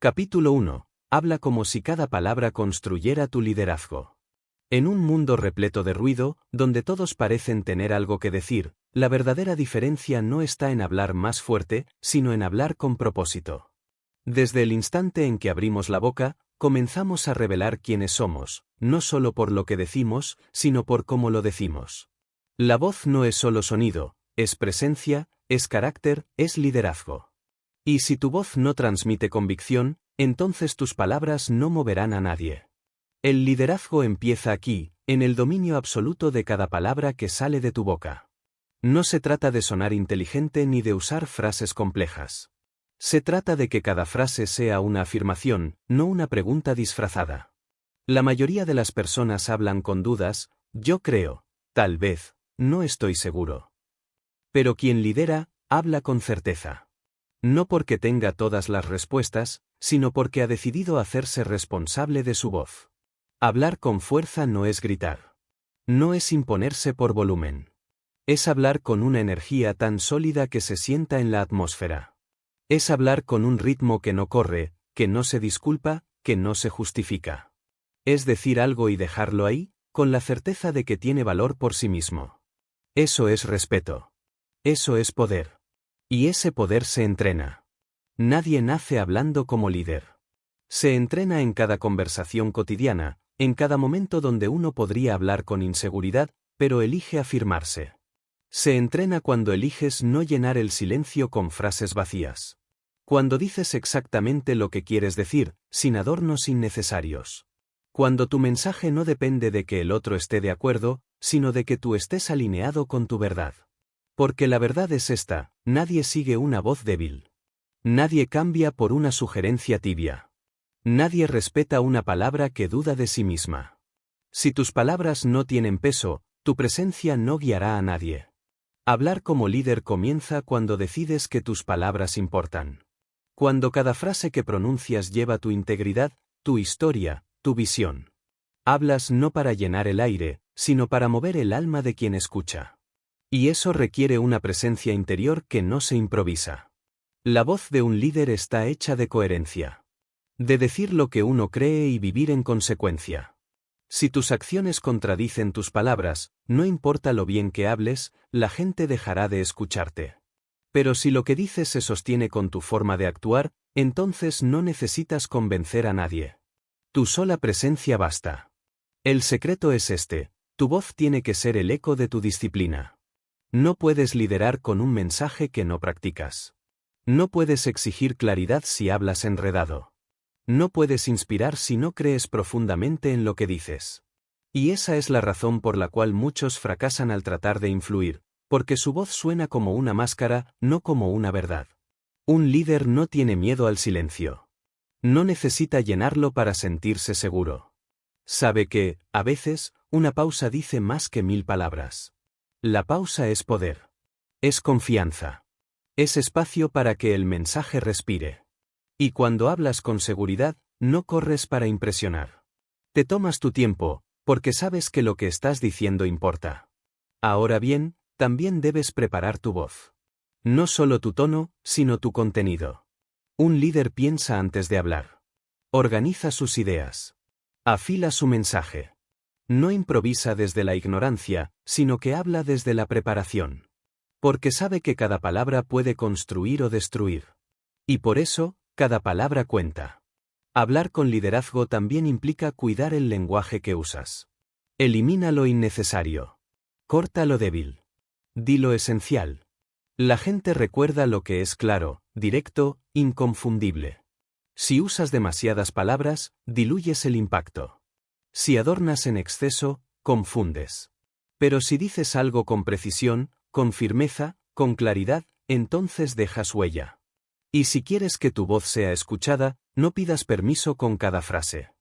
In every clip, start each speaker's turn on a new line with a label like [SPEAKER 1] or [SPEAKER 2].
[SPEAKER 1] Capítulo 1. Habla como si cada palabra construyera tu liderazgo. En un mundo repleto de ruido, donde todos parecen tener algo que decir, la verdadera diferencia no está en hablar más fuerte, sino en hablar con propósito. Desde el instante en que abrimos la boca, comenzamos a revelar quiénes somos, no solo por lo que decimos, sino por cómo lo decimos. La voz no es solo sonido, es presencia, es carácter, es liderazgo. Y si tu voz no transmite convicción, entonces tus palabras no moverán a nadie. El liderazgo empieza aquí, en el dominio absoluto de cada palabra que sale de tu boca. No se trata de sonar inteligente ni de usar frases complejas. Se trata de que cada frase sea una afirmación, no una pregunta disfrazada. La mayoría de las personas hablan con dudas, yo creo, tal vez, no estoy seguro. Pero quien lidera, habla con certeza. No porque tenga todas las respuestas, sino porque ha decidido hacerse responsable de su voz. Hablar con fuerza no es gritar. No es imponerse por volumen. Es hablar con una energía tan sólida que se sienta en la atmósfera. Es hablar con un ritmo que no corre, que no se disculpa, que no se justifica. Es decir algo y dejarlo ahí, con la certeza de que tiene valor por sí mismo. Eso es respeto. Eso es poder. Y ese poder se entrena. Nadie nace hablando como líder. Se entrena en cada conversación cotidiana, en cada momento donde uno podría hablar con inseguridad, pero elige afirmarse. Se entrena cuando eliges no llenar el silencio con frases vacías. Cuando dices exactamente lo que quieres decir, sin adornos innecesarios. Cuando tu mensaje no depende de que el otro esté de acuerdo, sino de que tú estés alineado con tu verdad. Porque la verdad es esta, nadie sigue una voz débil. Nadie cambia por una sugerencia tibia. Nadie respeta una palabra que duda de sí misma. Si tus palabras no tienen peso, tu presencia no guiará a nadie. Hablar como líder comienza cuando decides que tus palabras importan. Cuando cada frase que pronuncias lleva tu integridad, tu historia, tu visión. Hablas no para llenar el aire, sino para mover el alma de quien escucha. Y eso requiere una presencia interior que no se improvisa. La voz de un líder está hecha de coherencia. De decir lo que uno cree y vivir en consecuencia. Si tus acciones contradicen tus palabras, no importa lo bien que hables, la gente dejará de escucharte. Pero si lo que dices se sostiene con tu forma de actuar, entonces no necesitas convencer a nadie. Tu sola presencia basta. El secreto es este, tu voz tiene que ser el eco de tu disciplina. No puedes liderar con un mensaje que no practicas. No puedes exigir claridad si hablas enredado. No puedes inspirar si no crees profundamente en lo que dices. Y esa es la razón por la cual muchos fracasan al tratar de influir, porque su voz suena como una máscara, no como una verdad. Un líder no tiene miedo al silencio. No necesita llenarlo para sentirse seguro. Sabe que, a veces, una pausa dice más que 1000 palabras. La pausa es poder. Es confianza. Es espacio para que el mensaje respire. Y cuando hablas con seguridad, no corres para impresionar. Te tomas tu tiempo, porque sabes que lo que estás diciendo importa. Ahora bien, también debes preparar tu voz. No solo tu tono, sino tu contenido. Un líder piensa antes de hablar. Organiza sus ideas. Afila su mensaje. No improvisa desde la ignorancia, sino que habla desde la preparación. Porque sabe que cada palabra puede construir o destruir. Y por eso, cada palabra cuenta. Hablar con liderazgo también implica cuidar el lenguaje que usas. Elimina lo innecesario. Corta lo débil. Di lo esencial. La gente recuerda lo que es claro, directo, inconfundible. Si usas demasiadas palabras, diluyes el impacto. Si adornas en exceso, confundes. Pero si dices algo con precisión, con firmeza, con claridad, entonces dejas huella. Y si quieres que tu voz sea escuchada, no pidas permiso con cada frase.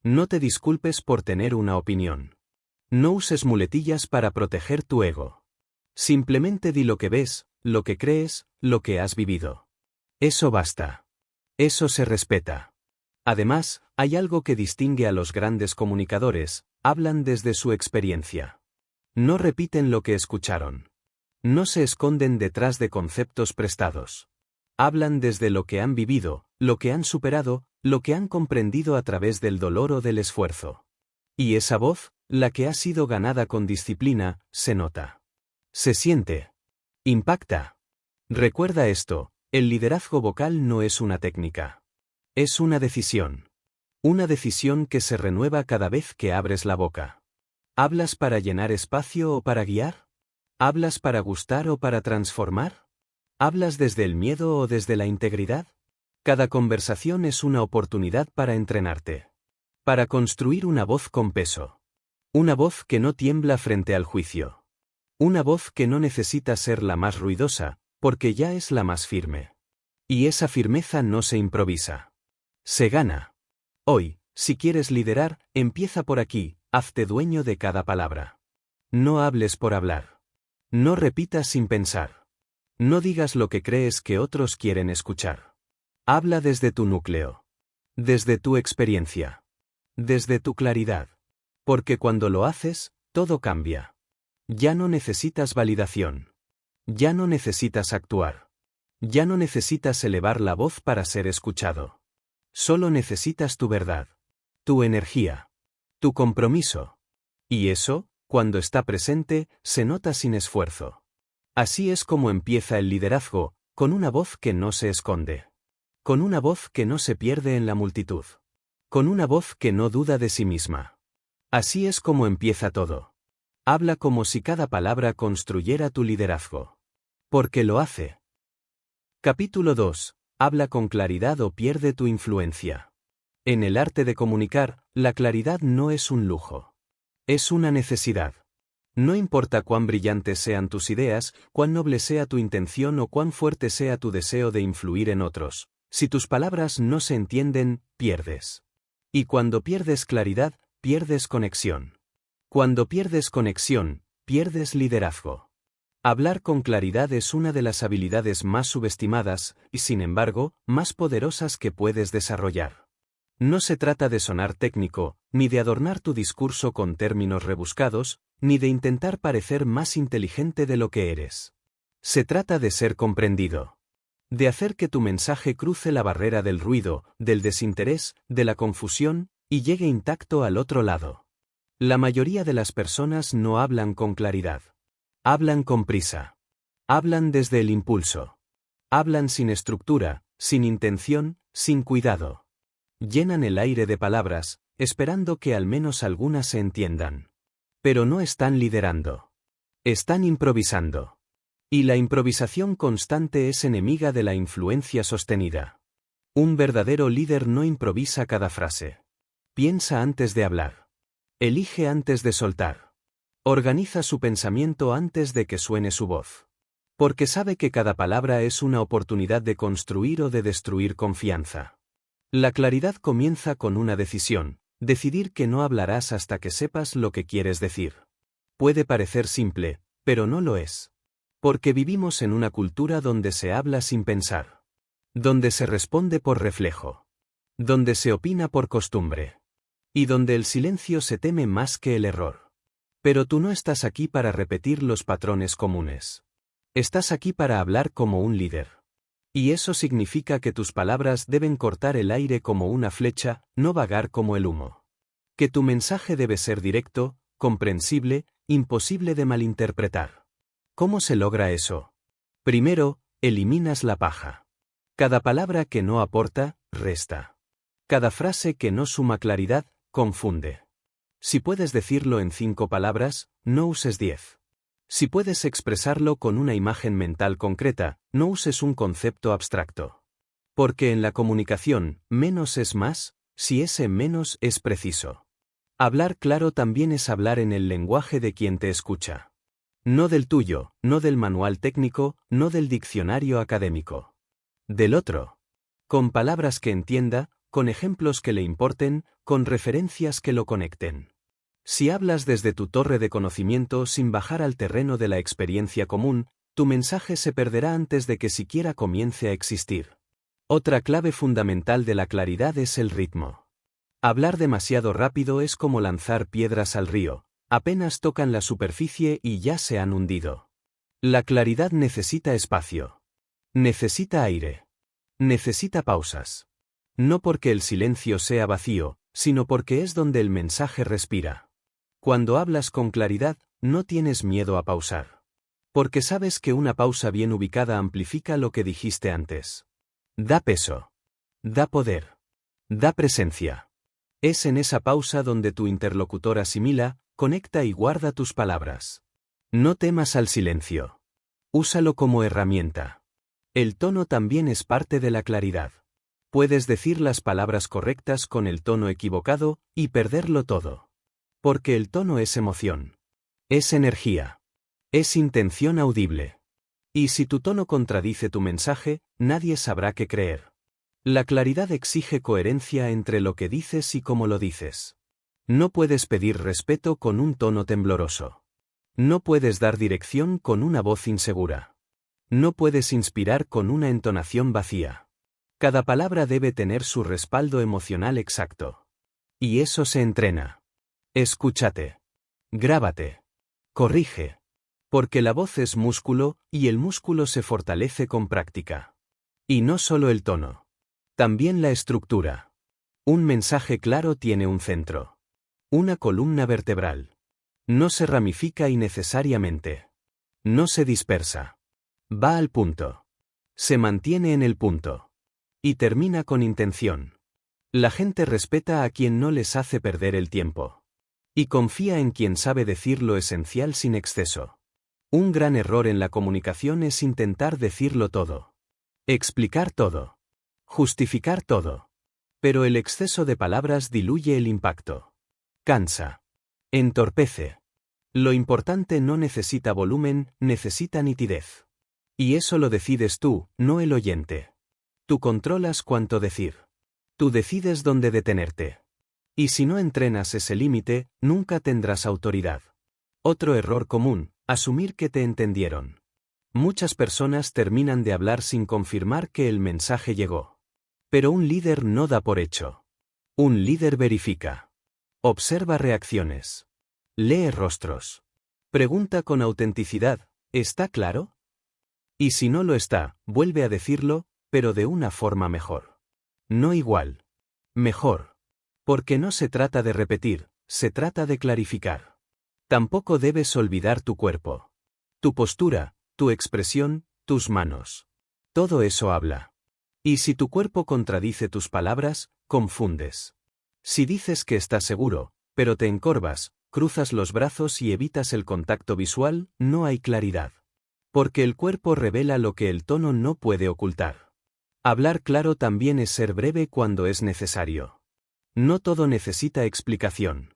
[SPEAKER 1] No te disculpes por tener una opinión. No uses muletillas para proteger tu ego. Simplemente di lo que ves, lo que crees, lo que has vivido. Eso basta. Eso se respeta. Además, hay algo que distingue a los grandes comunicadores, hablan desde su experiencia. No repiten lo que escucharon. No se esconden detrás de conceptos prestados. Hablan desde lo que han vivido, lo que han superado, lo que han comprendido a través del dolor o del esfuerzo. Y esa voz, la que ha sido ganada con disciplina, se nota. Se siente. Impacta. Recuerda esto, el liderazgo vocal no es una técnica. Es una decisión. Una decisión que se renueva cada vez que abres la boca. ¿Hablas para llenar espacio o para guiar? ¿Hablas para gustar o para transformar? ¿Hablas desde el miedo o desde la integridad? Cada conversación es una oportunidad para entrenarte. Para construir una voz con peso. Una voz que no tiembla frente al juicio. Una voz que no necesita ser la más ruidosa, porque ya es la más firme. Y esa firmeza no se improvisa. Se gana. Hoy, si quieres liderar, empieza por aquí, hazte dueño de cada palabra. No hables por hablar. No repitas sin pensar. No digas lo que crees que otros quieren escuchar. Habla desde tu núcleo. Desde tu experiencia. Desde tu claridad. Porque cuando lo haces, todo cambia. Ya no necesitas validación. Ya no necesitas actuar. Ya no necesitas elevar la voz para ser escuchado. Solo necesitas tu verdad. Tu energía. Tu compromiso. Y eso, cuando está presente, se nota sin esfuerzo. Así es como empieza el liderazgo, con una voz que no se esconde. Con una voz que no se pierde en la multitud. Con una voz que no duda de sí misma. Así es como empieza todo. Habla como si cada palabra construyera tu liderazgo. Porque lo hace. Capítulo 2. Habla con claridad o pierde tu influencia. En el arte de comunicar, la claridad no es un lujo. Es una necesidad. No importa cuán brillantes sean tus ideas, cuán noble sea tu intención o cuán fuerte sea tu deseo de influir en otros, si tus palabras no se entienden, pierdes. Y cuando pierdes claridad, pierdes conexión. Cuando pierdes conexión, pierdes liderazgo. Hablar con claridad es una de las habilidades más subestimadas y, sin embargo, más poderosas que puedes desarrollar. No se trata de sonar técnico, ni de adornar tu discurso con términos rebuscados, ni de intentar parecer más inteligente de lo que eres. Se trata de ser comprendido. De hacer que tu mensaje cruce la barrera del ruido, del desinterés, de la confusión, y llegue intacto al otro lado. La mayoría de las personas no hablan con claridad. Hablan con prisa. Hablan desde el impulso. Hablan sin estructura, sin intención, sin cuidado. Llenan el aire de palabras, esperando que al menos algunas se entiendan. Pero no están liderando. Están improvisando. Y la improvisación constante es enemiga de la influencia sostenida. Un verdadero líder no improvisa cada frase. Piensa antes de hablar. Elige antes de soltar. Organiza su pensamiento antes de que suene su voz. Porque sabe que cada palabra es una oportunidad de construir o de destruir confianza. La claridad comienza con una decisión, decidir que no hablarás hasta que sepas lo que quieres decir. Puede parecer simple, pero no lo es. Porque vivimos en una cultura donde se habla sin pensar. Donde se responde por reflejo. Donde se opina por costumbre. Y donde el silencio se teme más que el error. Pero tú no estás aquí para repetir los patrones comunes. Estás aquí para hablar como un líder. Y eso significa que tus palabras deben cortar el aire como una flecha, no vagar como el humo. Que tu mensaje debe ser directo, comprensible, imposible de malinterpretar. ¿Cómo se logra eso? Primero, eliminas la paja. Cada palabra que no aporta, resta. Cada frase que no suma claridad, confunde. Si puedes decirlo en 5 palabras, no uses 10. Si puedes expresarlo con una imagen mental concreta, no uses un concepto abstracto. Porque en la comunicación, menos es más, si ese menos es preciso. Hablar claro también es hablar en el lenguaje de quien te escucha. No del tuyo, no del manual técnico, no del diccionario académico. Del otro. Con palabras que entienda, con ejemplos que le importen, con referencias que lo conecten. Si hablas desde tu torre de conocimiento sin bajar al terreno de la experiencia común, tu mensaje se perderá antes de que siquiera comience a existir. Otra clave fundamental de la claridad es el ritmo. Hablar demasiado rápido es como lanzar piedras al río, apenas tocan la superficie y ya se han hundido. La claridad necesita espacio. Necesita aire. Necesita pausas. No porque el silencio sea vacío, sino porque es donde el mensaje respira. Cuando hablas con claridad, no tienes miedo a pausar. Porque sabes que una pausa bien ubicada amplifica lo que dijiste antes. Da peso. Da poder. Da presencia. Es en esa pausa donde tu interlocutor asimila, conecta y guarda tus palabras. No temas al silencio. Úsalo como herramienta. El tono también es parte de la claridad. Puedes decir las palabras correctas con el tono equivocado y perderlo todo. Porque el tono es emoción. Es energía. Es intención audible. Y si tu tono contradice tu mensaje, nadie sabrá qué creer. La claridad exige coherencia entre lo que dices y cómo lo dices. No puedes pedir respeto con un tono tembloroso. No puedes dar dirección con una voz insegura. No puedes inspirar con una entonación vacía. Cada palabra debe tener su respaldo emocional exacto. Y eso se entrena. Escúchate. Grábate. Corrige. Porque la voz es músculo, y el músculo se fortalece con práctica. Y no solo el tono. También la estructura. Un mensaje claro tiene un centro. Una columna vertebral. No se ramifica innecesariamente. No se dispersa. Va al punto. Se mantiene en el punto. Y termina con intención. La gente respeta a quien no les hace perder el tiempo. Y confía en quien sabe decir lo esencial sin exceso. Un gran error en la comunicación es intentar decirlo todo. Explicar todo. Justificar todo. Pero el exceso de palabras diluye el impacto. Cansa. Entorpece. Lo importante no necesita volumen, necesita nitidez. Y eso lo decides tú, no el oyente. Tú controlas cuánto decir. Tú decides dónde detenerte. Y si no entrenas ese límite, nunca tendrás autoridad. Otro error común, asumir que te entendieron. Muchas personas terminan de hablar sin confirmar que el mensaje llegó. Pero un líder no da por hecho. Un líder verifica. Observa reacciones. Lee rostros. Pregunta con autenticidad, ¿está claro? Y si no lo está, vuelve a decirlo, pero de una forma mejor. No igual. Mejor. Porque no se trata de repetir, se trata de clarificar. Tampoco debes olvidar tu cuerpo. Tu postura, tu expresión, tus manos. Todo eso habla. Y si tu cuerpo contradice tus palabras, confundes. Si dices que estás seguro, pero te encorvas, cruzas los brazos y evitas el contacto visual, no hay claridad. Porque el cuerpo revela lo que el tono no puede ocultar. Hablar claro también es ser breve cuando es necesario. No todo necesita explicación.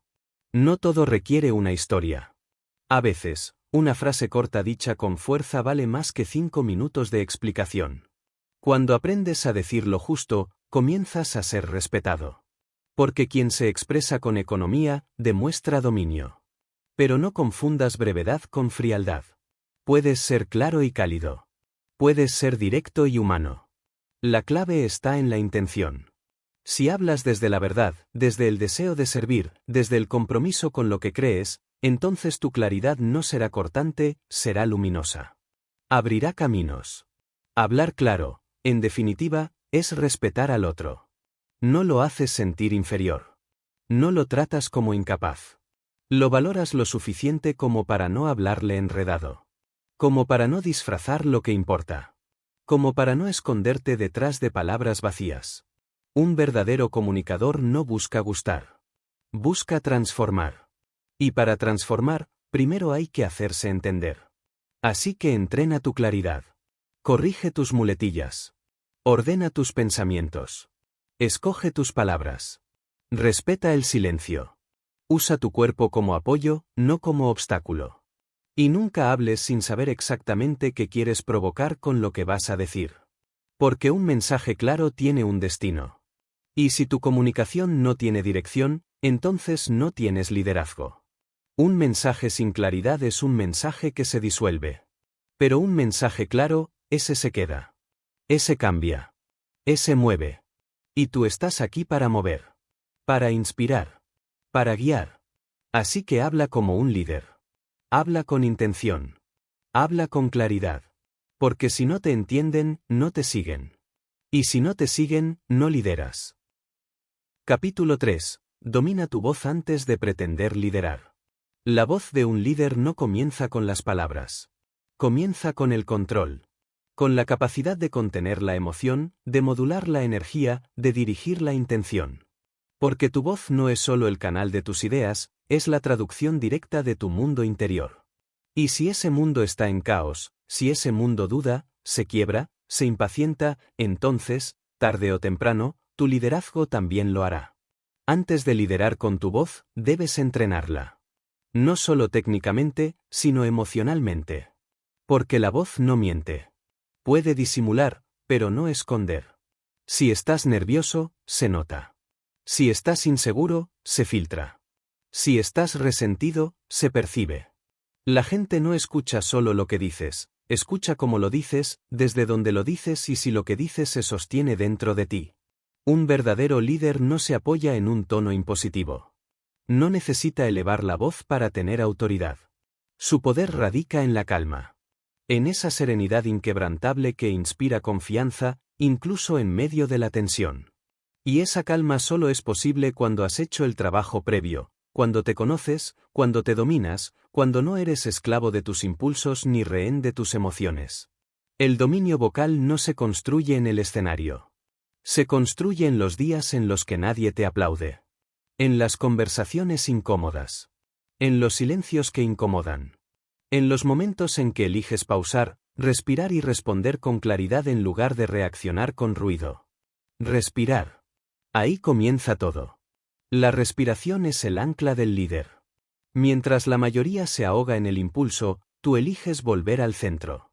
[SPEAKER 1] No todo requiere una historia. A veces, una frase corta dicha con fuerza vale más que 5 minutos de explicación. Cuando aprendes a decir lo justo, comienzas a ser respetado. Porque quien se expresa con economía, demuestra dominio. Pero no confundas brevedad con frialdad. Puedes ser claro y cálido. Puedes ser directo y humano. La clave está en la intención. Si hablas desde la verdad, desde el deseo de servir, desde el compromiso con lo que crees, entonces tu claridad no será cortante, será luminosa. Abrirá caminos. Hablar claro, en definitiva, es respetar al otro. No lo haces sentir inferior. No lo tratas como incapaz. Lo valoras lo suficiente como para no hablarle enredado. Como para no disfrazar lo que importa. Como para no esconderte detrás de palabras vacías. Un verdadero comunicador no busca gustar. Busca transformar. Y para transformar, primero hay que hacerse entender. Así que entrena tu claridad. Corrige tus muletillas. Ordena tus pensamientos. Escoge tus palabras. Respeta el silencio. Usa tu cuerpo como apoyo, no como obstáculo. Y nunca hables sin saber exactamente qué quieres provocar con lo que vas a decir. Porque un mensaje claro tiene un destino. Y si tu comunicación no tiene dirección, entonces no tienes liderazgo. Un mensaje sin claridad es un mensaje que se disuelve. Pero un mensaje claro, ese se queda. Ese cambia. Ese mueve. Y tú estás aquí para mover. Para inspirar. Para guiar. Así que habla como un líder. Habla con intención. Habla con claridad. Porque si no te entienden, no te siguen. Y si no te siguen, no lideras. Capítulo 3. Domina tu voz antes de pretender liderar. La voz de un líder no comienza con las palabras. Comienza con el control. Con la capacidad de contener la emoción, de modular la energía, de dirigir la intención. Porque tu voz no es solo el canal de tus ideas, es la traducción directa de tu mundo interior. Y si ese mundo está en caos, si ese mundo duda, se quiebra, se impacienta, entonces, tarde o temprano, tu liderazgo también lo hará. Antes de liderar con tu voz, debes entrenarla. No solo técnicamente, sino emocionalmente. Porque la voz no miente. Puede disimular, pero no esconder. Si estás nervioso, se nota. Si estás inseguro, se filtra. Si estás resentido, se percibe. La gente no escucha solo lo que dices, escucha cómo lo dices, desde donde lo dices y si lo que dices se sostiene dentro de ti. Un verdadero líder no se apoya en un tono impositivo. No necesita elevar la voz para tener autoridad. Su poder radica en la calma. En esa serenidad inquebrantable que inspira confianza, incluso en medio de la tensión. Y esa calma solo es posible cuando has hecho el trabajo previo, cuando te conoces, cuando te dominas, cuando no eres esclavo de tus impulsos ni rehén de tus emociones. El dominio vocal no se construye en el escenario. Se construye en los días en los que nadie te aplaude. En las conversaciones incómodas. En los silencios que incomodan. En los momentos en que eliges pausar, respirar y responder con claridad en lugar de reaccionar con ruido. Respirar. Ahí comienza todo. La respiración es el ancla del líder. Mientras la mayoría se ahoga en el impulso, tú eliges volver al centro.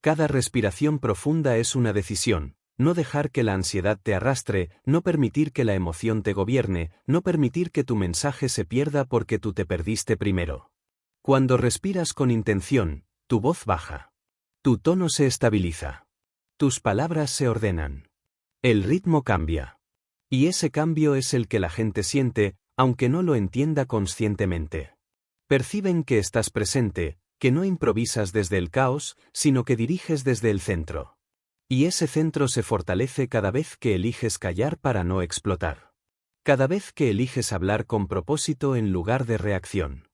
[SPEAKER 1] Cada respiración profunda es una decisión, no dejar que la ansiedad te arrastre, no permitir que la emoción te gobierne, no permitir que tu mensaje se pierda porque tú te perdiste primero. Cuando respiras con intención, tu voz baja. Tu tono se estabiliza. Tus palabras se ordenan. El ritmo cambia. Y ese cambio es el que la gente siente, aunque no lo entienda conscientemente. Perciben que estás presente, que no improvisas desde el caos, sino que diriges desde el centro. Y ese centro se fortalece cada vez que eliges callar para no explotar. Cada vez que eliges hablar con propósito en lugar de reacción.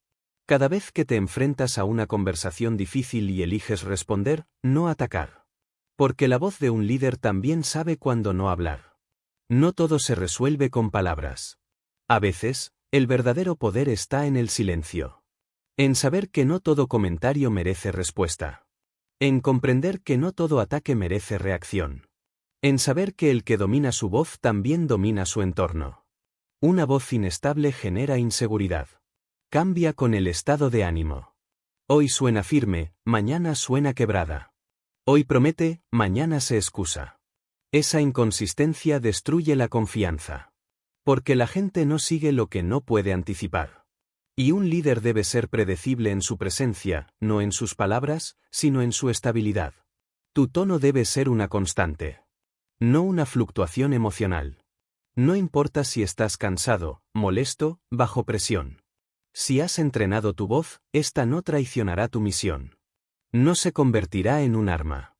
[SPEAKER 1] Cada vez que te enfrentas a una conversación difícil y eliges responder, no atacar. Porque la voz de un líder también sabe cuándo no hablar. No todo se resuelve con palabras. A veces, el verdadero poder está en el silencio. En saber que no todo comentario merece respuesta. En comprender que no todo ataque merece reacción. En saber que el que domina su voz también domina su entorno. Una voz inestable genera inseguridad. Cambia con el estado de ánimo. Hoy suena firme, mañana suena quebrada. Hoy promete, mañana se excusa. Esa inconsistencia destruye la confianza. Porque la gente no sigue lo que no puede anticipar. Y un líder debe ser predecible en su presencia, no en sus palabras, sino en su estabilidad. Tu tono debe ser una constante. No una fluctuación emocional. No importa si estás cansado, molesto, bajo presión. Si has entrenado tu voz, esta no traicionará tu misión. No se convertirá en un arma.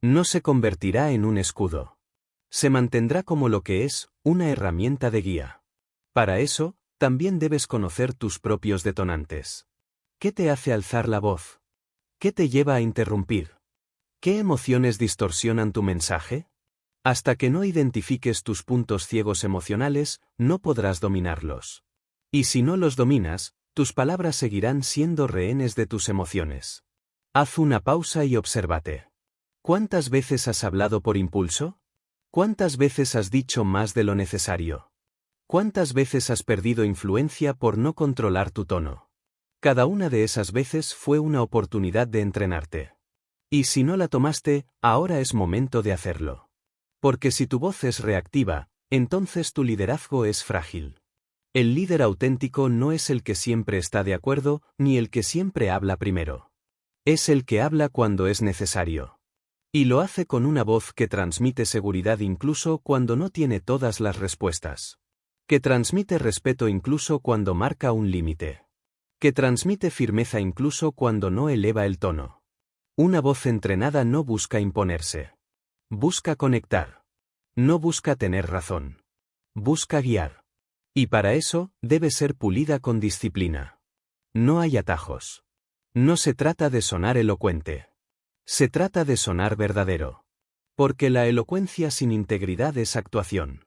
[SPEAKER 1] No se convertirá en un escudo. Se mantendrá como lo que es, una herramienta de guía. Para eso, también debes conocer tus propios detonantes. ¿Qué te hace alzar la voz? ¿Qué te lleva a interrumpir? ¿Qué emociones distorsionan tu mensaje? Hasta que no identifiques tus puntos ciegos emocionales, no podrás dominarlos. Y si no los dominas, tus palabras seguirán siendo rehenes de tus emociones. Haz una pausa y obsérvate. ¿Cuántas veces has hablado por impulso? ¿Cuántas veces has dicho más de lo necesario? ¿Cuántas veces has perdido influencia por no controlar tu tono? Cada una de esas veces fue una oportunidad de entrenarte. Y si no la tomaste, ahora es momento de hacerlo. Porque si tu voz es reactiva, entonces tu liderazgo es frágil. El líder auténtico no es el que siempre está de acuerdo, ni el que siempre habla primero. Es el que habla cuando es necesario. Y lo hace con una voz que transmite seguridad incluso cuando no tiene todas las respuestas. Que transmite respeto incluso cuando marca un límite. Que transmite firmeza incluso cuando no eleva el tono. Una voz entrenada no busca imponerse. Busca conectar. No busca tener razón. Busca guiar. Y para eso, debe ser pulida con disciplina. No hay atajos. No se trata de sonar elocuente. Se trata de sonar verdadero. Porque la elocuencia sin integridad es actuación.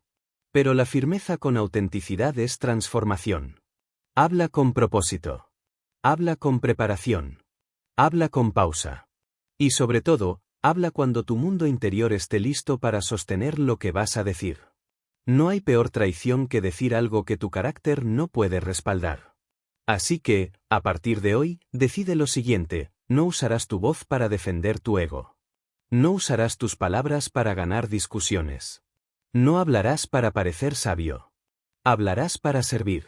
[SPEAKER 1] Pero la firmeza con autenticidad es transformación. Habla con propósito. Habla con preparación. Habla con pausa. Y sobre todo, habla cuando tu mundo interior esté listo para sostener lo que vas a decir. No hay peor traición que decir algo que tu carácter no puede respaldar. Así que, a partir de hoy, decide lo siguiente: no usarás tu voz para defender tu ego. No usarás tus palabras para ganar discusiones. No hablarás para parecer sabio. Hablarás para servir.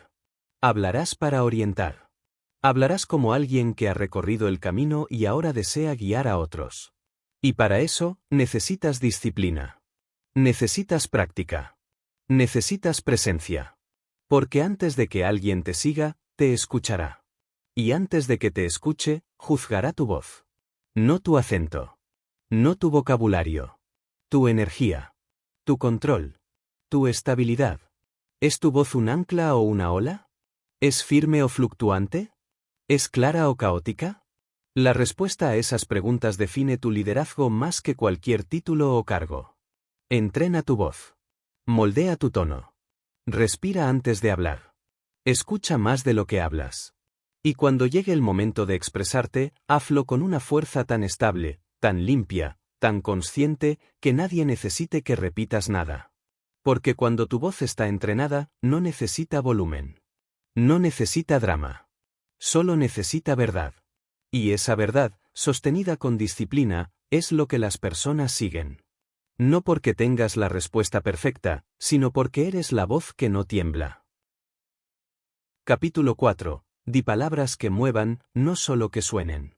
[SPEAKER 1] Hablarás para orientar. Hablarás como alguien que ha recorrido el camino y ahora desea guiar a otros. Y para eso, necesitas disciplina. Necesitas práctica. Necesitas presencia. Porque antes de que alguien te siga, te escuchará. Y antes de que te escuche, juzgará tu voz. No tu acento. No tu vocabulario. Tu energía. Tu control. Tu estabilidad. ¿Es tu voz un ancla o una ola? ¿Es firme o fluctuante? ¿Es clara o caótica? La respuesta a esas preguntas define tu liderazgo más que cualquier título o cargo. Entrena tu voz. Moldea tu tono. Respira antes de hablar. Escucha más de lo que hablas. Y cuando llegue el momento de expresarte, hazlo con una fuerza tan estable, tan limpia, tan consciente, que nadie necesite que repitas nada. Porque cuando tu voz está entrenada, no necesita volumen. No necesita drama. Solo necesita verdad. Y esa verdad, sostenida con disciplina, es lo que las personas siguen. No porque tengas la respuesta perfecta, sino porque eres la voz que no tiembla. Capítulo 4. Di palabras que muevan, no solo que suenen.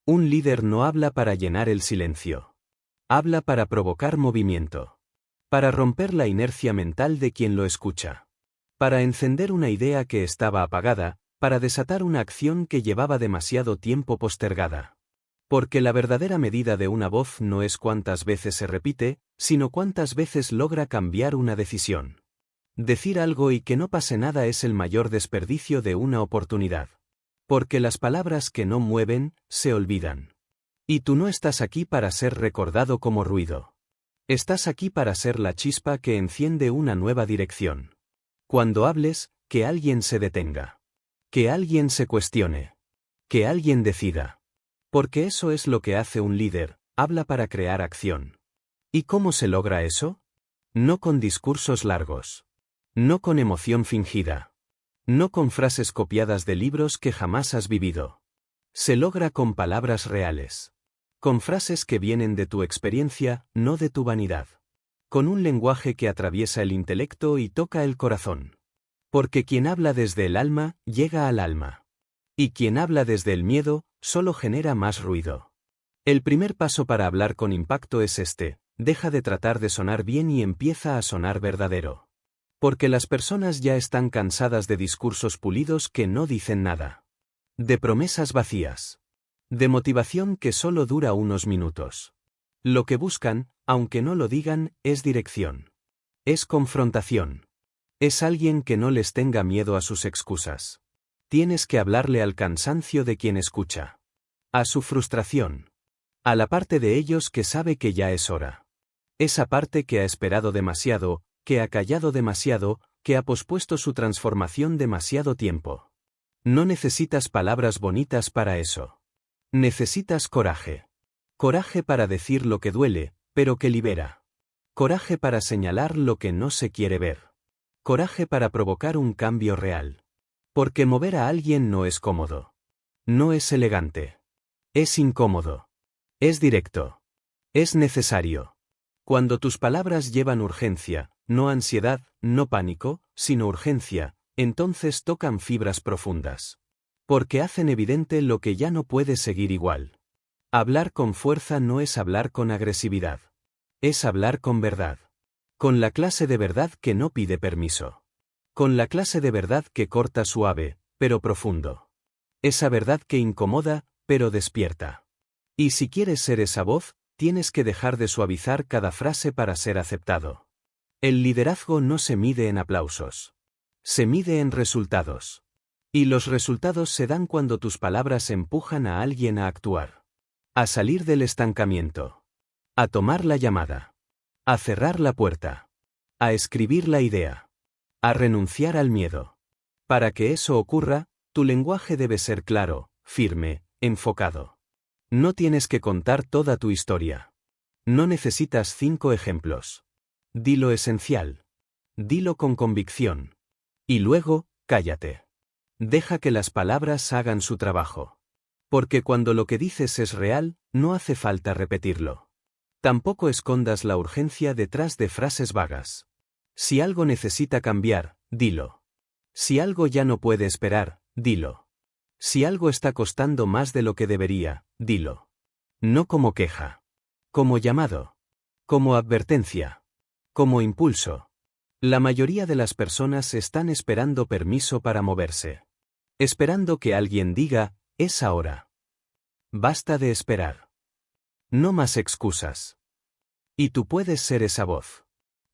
[SPEAKER 1] Un líder no habla para llenar el silencio. Habla para provocar movimiento. Para romper la inercia mental de quien lo escucha. Para encender una idea que estaba apagada, para desatar una acción que llevaba demasiado tiempo postergada. Porque la verdadera medida de una voz no es cuántas veces se repite, sino cuántas veces logra cambiar una decisión. Decir algo y que no pase nada es el mayor desperdicio de una oportunidad. Porque las palabras que no mueven, se olvidan. Y tú no estás aquí para ser recordado como ruido. Estás aquí para ser la chispa que enciende una nueva dirección. Cuando hables, que alguien se detenga. Que alguien se cuestione. Que alguien decida. Porque eso es lo que hace un líder, habla para crear acción. ¿Y cómo se logra eso? No con discursos largos. No con emoción fingida. No con frases copiadas de libros que jamás has vivido. Se logra con palabras reales. Con frases que vienen de tu experiencia, no de tu vanidad. Con un lenguaje que atraviesa el intelecto y toca el corazón. Porque quien habla desde el alma, llega al alma. Y quien habla desde el miedo, solo genera más ruido. El primer paso para hablar con impacto es este: deja de tratar de sonar bien y empieza a sonar verdadero. Porque las personas ya están cansadas de discursos pulidos que no dicen nada. De promesas vacías. De motivación que solo dura unos minutos. Lo que buscan, aunque no lo digan, es dirección. Es confrontación. Es alguien que no les tenga miedo a sus excusas. Tienes que hablarle al cansancio de quien escucha. A su frustración. A la parte de ellos que sabe que ya es hora. Esa parte que ha esperado demasiado, que ha callado demasiado, que ha pospuesto su transformación demasiado tiempo. No necesitas palabras bonitas para eso. Necesitas coraje. Coraje para decir lo que duele, pero que libera. Coraje para señalar lo que no se quiere ver. Coraje para provocar un cambio real. Porque mover a alguien no es cómodo. No es elegante. Es incómodo. Es directo. Es necesario. Cuando tus palabras llevan urgencia, no ansiedad, no pánico, sino urgencia, entonces tocan fibras profundas. Porque hacen evidente lo que ya no puede seguir igual. Hablar con fuerza no es hablar con agresividad. Es hablar con verdad. Con la clase de verdad que no pide permiso. Con la clase de verdad que corta suave, pero profundo. Esa verdad que incomoda, pero despierta. Y si quieres ser esa voz, tienes que dejar de suavizar cada frase para ser aceptado. El liderazgo no se mide en aplausos. Se mide en resultados. Y los resultados se dan cuando tus palabras empujan a alguien a actuar. A salir del estancamiento. A tomar la llamada. A cerrar la puerta. A escribir la idea. A renunciar al miedo. Para que eso ocurra, tu lenguaje debe ser claro, firme, enfocado. No tienes que contar toda tu historia. No necesitas 5 ejemplos. Di lo esencial. Dilo con convicción. Y luego, cállate. Deja que las palabras hagan su trabajo. Porque cuando lo que dices es real, no hace falta repetirlo. Tampoco escondas la urgencia detrás de frases vagas. Si algo necesita cambiar, dilo. Si algo ya no puede esperar, dilo. Si algo está costando más de lo que debería, dilo. No como queja. Como llamado. Como advertencia. Como impulso. La mayoría de las personas están esperando permiso para moverse. Esperando que alguien diga, es ahora. Basta de esperar. No más excusas. Y tú puedes ser esa voz.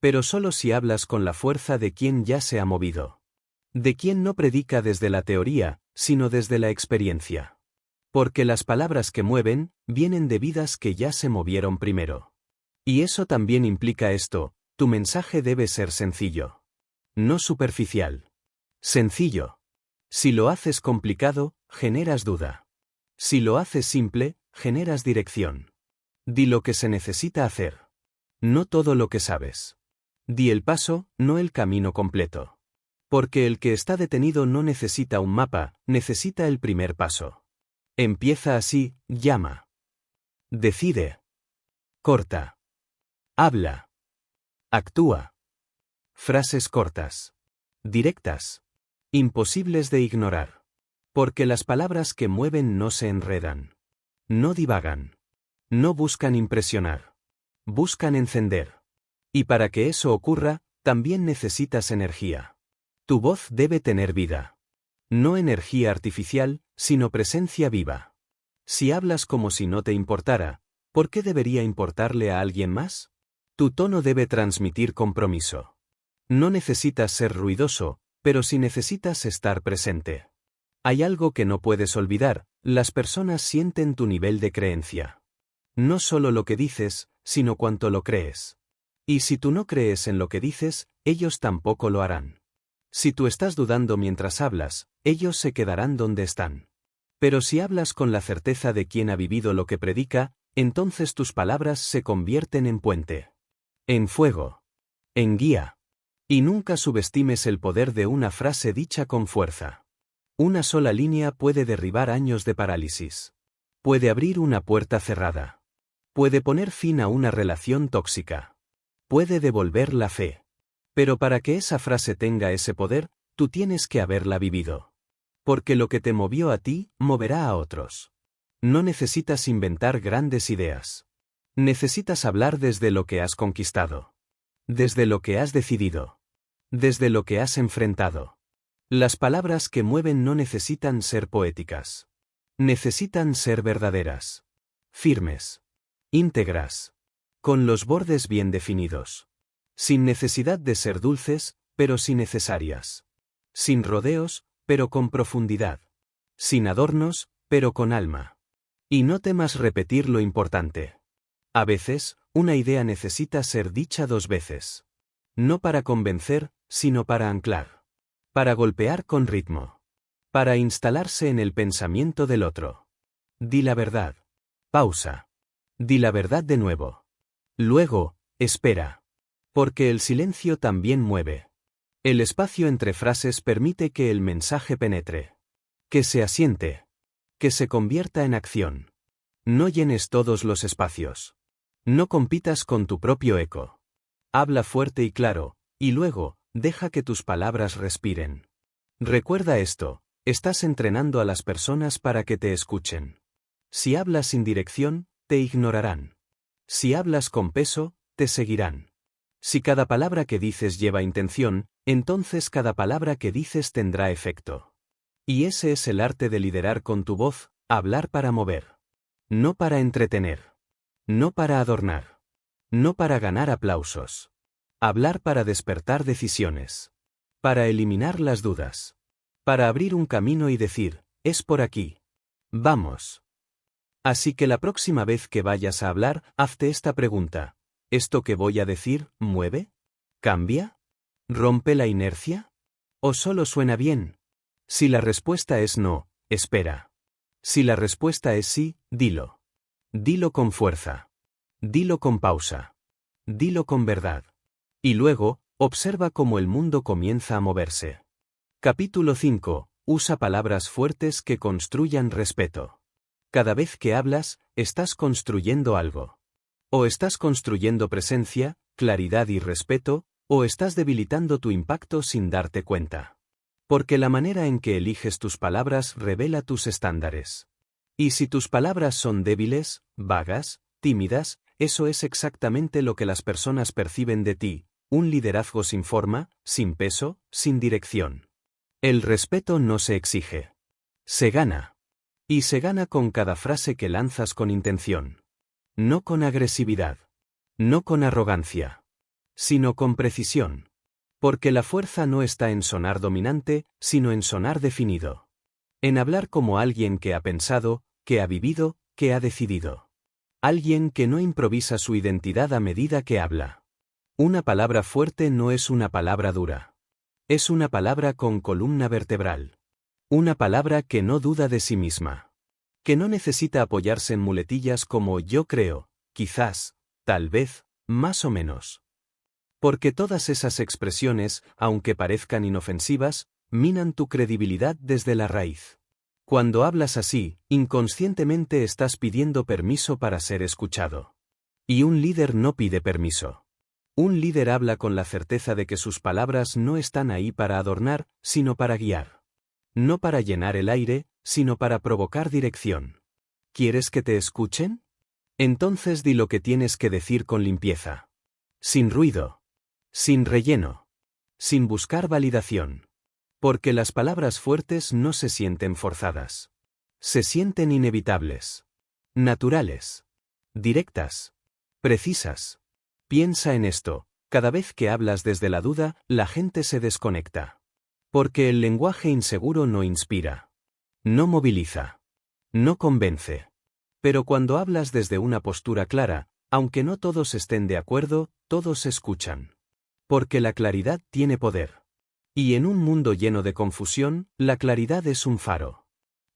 [SPEAKER 1] Pero solo si hablas con la fuerza de quien ya se ha movido. De quien no predica desde la teoría, sino desde la experiencia. Porque las palabras que mueven, vienen de vidas que ya se movieron primero. Y eso también implica esto, tu mensaje debe ser sencillo. No superficial. Sencillo. Si lo haces complicado, generas duda. Si lo haces simple, generas dirección. Di lo que se necesita hacer. No todo lo que sabes. Di el paso, no el camino completo. Porque el que está detenido no necesita un mapa, necesita el primer paso. Empieza así, llama. Decide. Corta. Habla. Actúa. Frases cortas. Directas. Imposibles de ignorar. Porque las palabras que mueven no se enredan. No divagan. No buscan impresionar. Buscan encender. Y para que eso ocurra, también necesitas energía. Tu voz debe tener vida. No energía artificial, sino presencia viva. Si hablas como si no te importara, ¿por qué debería importarle a alguien más? Tu tono debe transmitir compromiso. No necesitas ser ruidoso, pero sí necesitas estar presente. Hay algo que no puedes olvidar, las personas sienten tu nivel de creencia. No solo lo que dices, sino cuánto lo crees. Y si tú no crees en lo que dices, ellos tampoco lo harán. Si tú estás dudando mientras hablas, ellos se quedarán donde están. Pero si hablas con la certeza de quien ha vivido lo que predica, entonces tus palabras se convierten en puente. En fuego. En guía. Y nunca subestimes el poder de una frase dicha con fuerza. Una sola línea puede derribar años de parálisis. Puede abrir una puerta cerrada. Puede poner fin a una relación tóxica. Puede devolver la fe. Pero para que esa frase tenga ese poder, tú tienes que haberla vivido. Porque lo que te movió a ti, moverá a otros. No necesitas inventar grandes ideas. Necesitas hablar desde lo que has conquistado. Desde lo que has decidido. Desde lo que has enfrentado. Las palabras que mueven no necesitan ser poéticas. Necesitan ser verdaderas. Firmes. Íntegras. Con los bordes bien definidos. Sin necesidad de ser dulces, pero sí necesarias. Sin rodeos, pero con profundidad. Sin adornos, pero con alma. Y no temas repetir lo importante. A veces, una idea necesita ser dicha 2 veces. No para convencer, sino para anclar. Para golpear con ritmo. Para instalarse en el pensamiento del otro. Di la verdad. Pausa. Di la verdad de nuevo. Luego, espera. Porque el silencio también mueve. El espacio entre frases permite que el mensaje penetre. Que se asiente. Que se convierta en acción. No llenes todos los espacios. No compitas con tu propio eco. Habla fuerte y claro, y luego, deja que tus palabras respiren. Recuerda esto, estás entrenando a las personas para que te escuchen. Si hablas sin dirección, te ignorarán. Si hablas con peso, te seguirán. Si cada palabra que dices lleva intención, entonces cada palabra que dices tendrá efecto. Y ese es el arte de liderar con tu voz, hablar para mover. No para entretener. No para adornar. No para ganar aplausos. Hablar para despertar decisiones. Para eliminar las dudas. Para abrir un camino y decir, es por aquí. Vamos. Así que la próxima vez que vayas a hablar, hazte esta pregunta. ¿Esto que voy a decir, mueve? ¿Cambia? ¿Rompe la inercia? ¿O solo suena bien? Si la respuesta es no, espera. Si la respuesta es sí, dilo. Dilo con fuerza. Dilo con pausa. Dilo con verdad. Y luego, observa cómo el mundo comienza a moverse. Capítulo 5. Usa palabras fuertes que construyan respeto. Cada vez que hablas, estás construyendo algo. O estás construyendo presencia, claridad y respeto, o estás debilitando tu impacto sin darte cuenta. Porque la manera en que eliges tus palabras revela tus estándares. Y si tus palabras son débiles, vagas, tímidas, eso es exactamente lo que las personas perciben de ti, un liderazgo sin forma, sin peso, sin dirección. El respeto no se exige. Se gana. Y se gana con cada frase que lanzas con intención. No con agresividad. No con arrogancia. Sino con precisión. Porque la fuerza no está en sonar dominante, sino en sonar definido. En hablar como alguien que ha pensado, que ha vivido, que ha decidido. Alguien que no improvisa su identidad a medida que habla. Una palabra fuerte no es una palabra dura. Es una palabra con columna vertebral. Una palabra que no duda de sí misma. Que no necesita apoyarse en muletillas como yo creo, quizás, tal vez, más o menos. Porque todas esas expresiones, aunque parezcan inofensivas, minan tu credibilidad desde la raíz. Cuando hablas así, inconscientemente estás pidiendo permiso para ser escuchado. Y un líder no pide permiso. Un líder habla con la certeza de que sus palabras no están ahí para adornar, sino para guiar. No para llenar el aire, sino para provocar dirección. ¿Quieres que te escuchen? Entonces di lo que tienes que decir con limpieza. Sin ruido. Sin relleno. Sin buscar validación. Porque las palabras fuertes no se sienten forzadas. Se sienten inevitables. Naturales. Directas. Precisas. Piensa en esto, cada vez que hablas desde la duda, la gente se desconecta. Porque el lenguaje inseguro no inspira. No moviliza. No convence. Pero cuando hablas desde una postura clara, aunque no todos estén de acuerdo, todos escuchan. Porque la claridad tiene poder. Y en un mundo lleno de confusión, la claridad es un faro.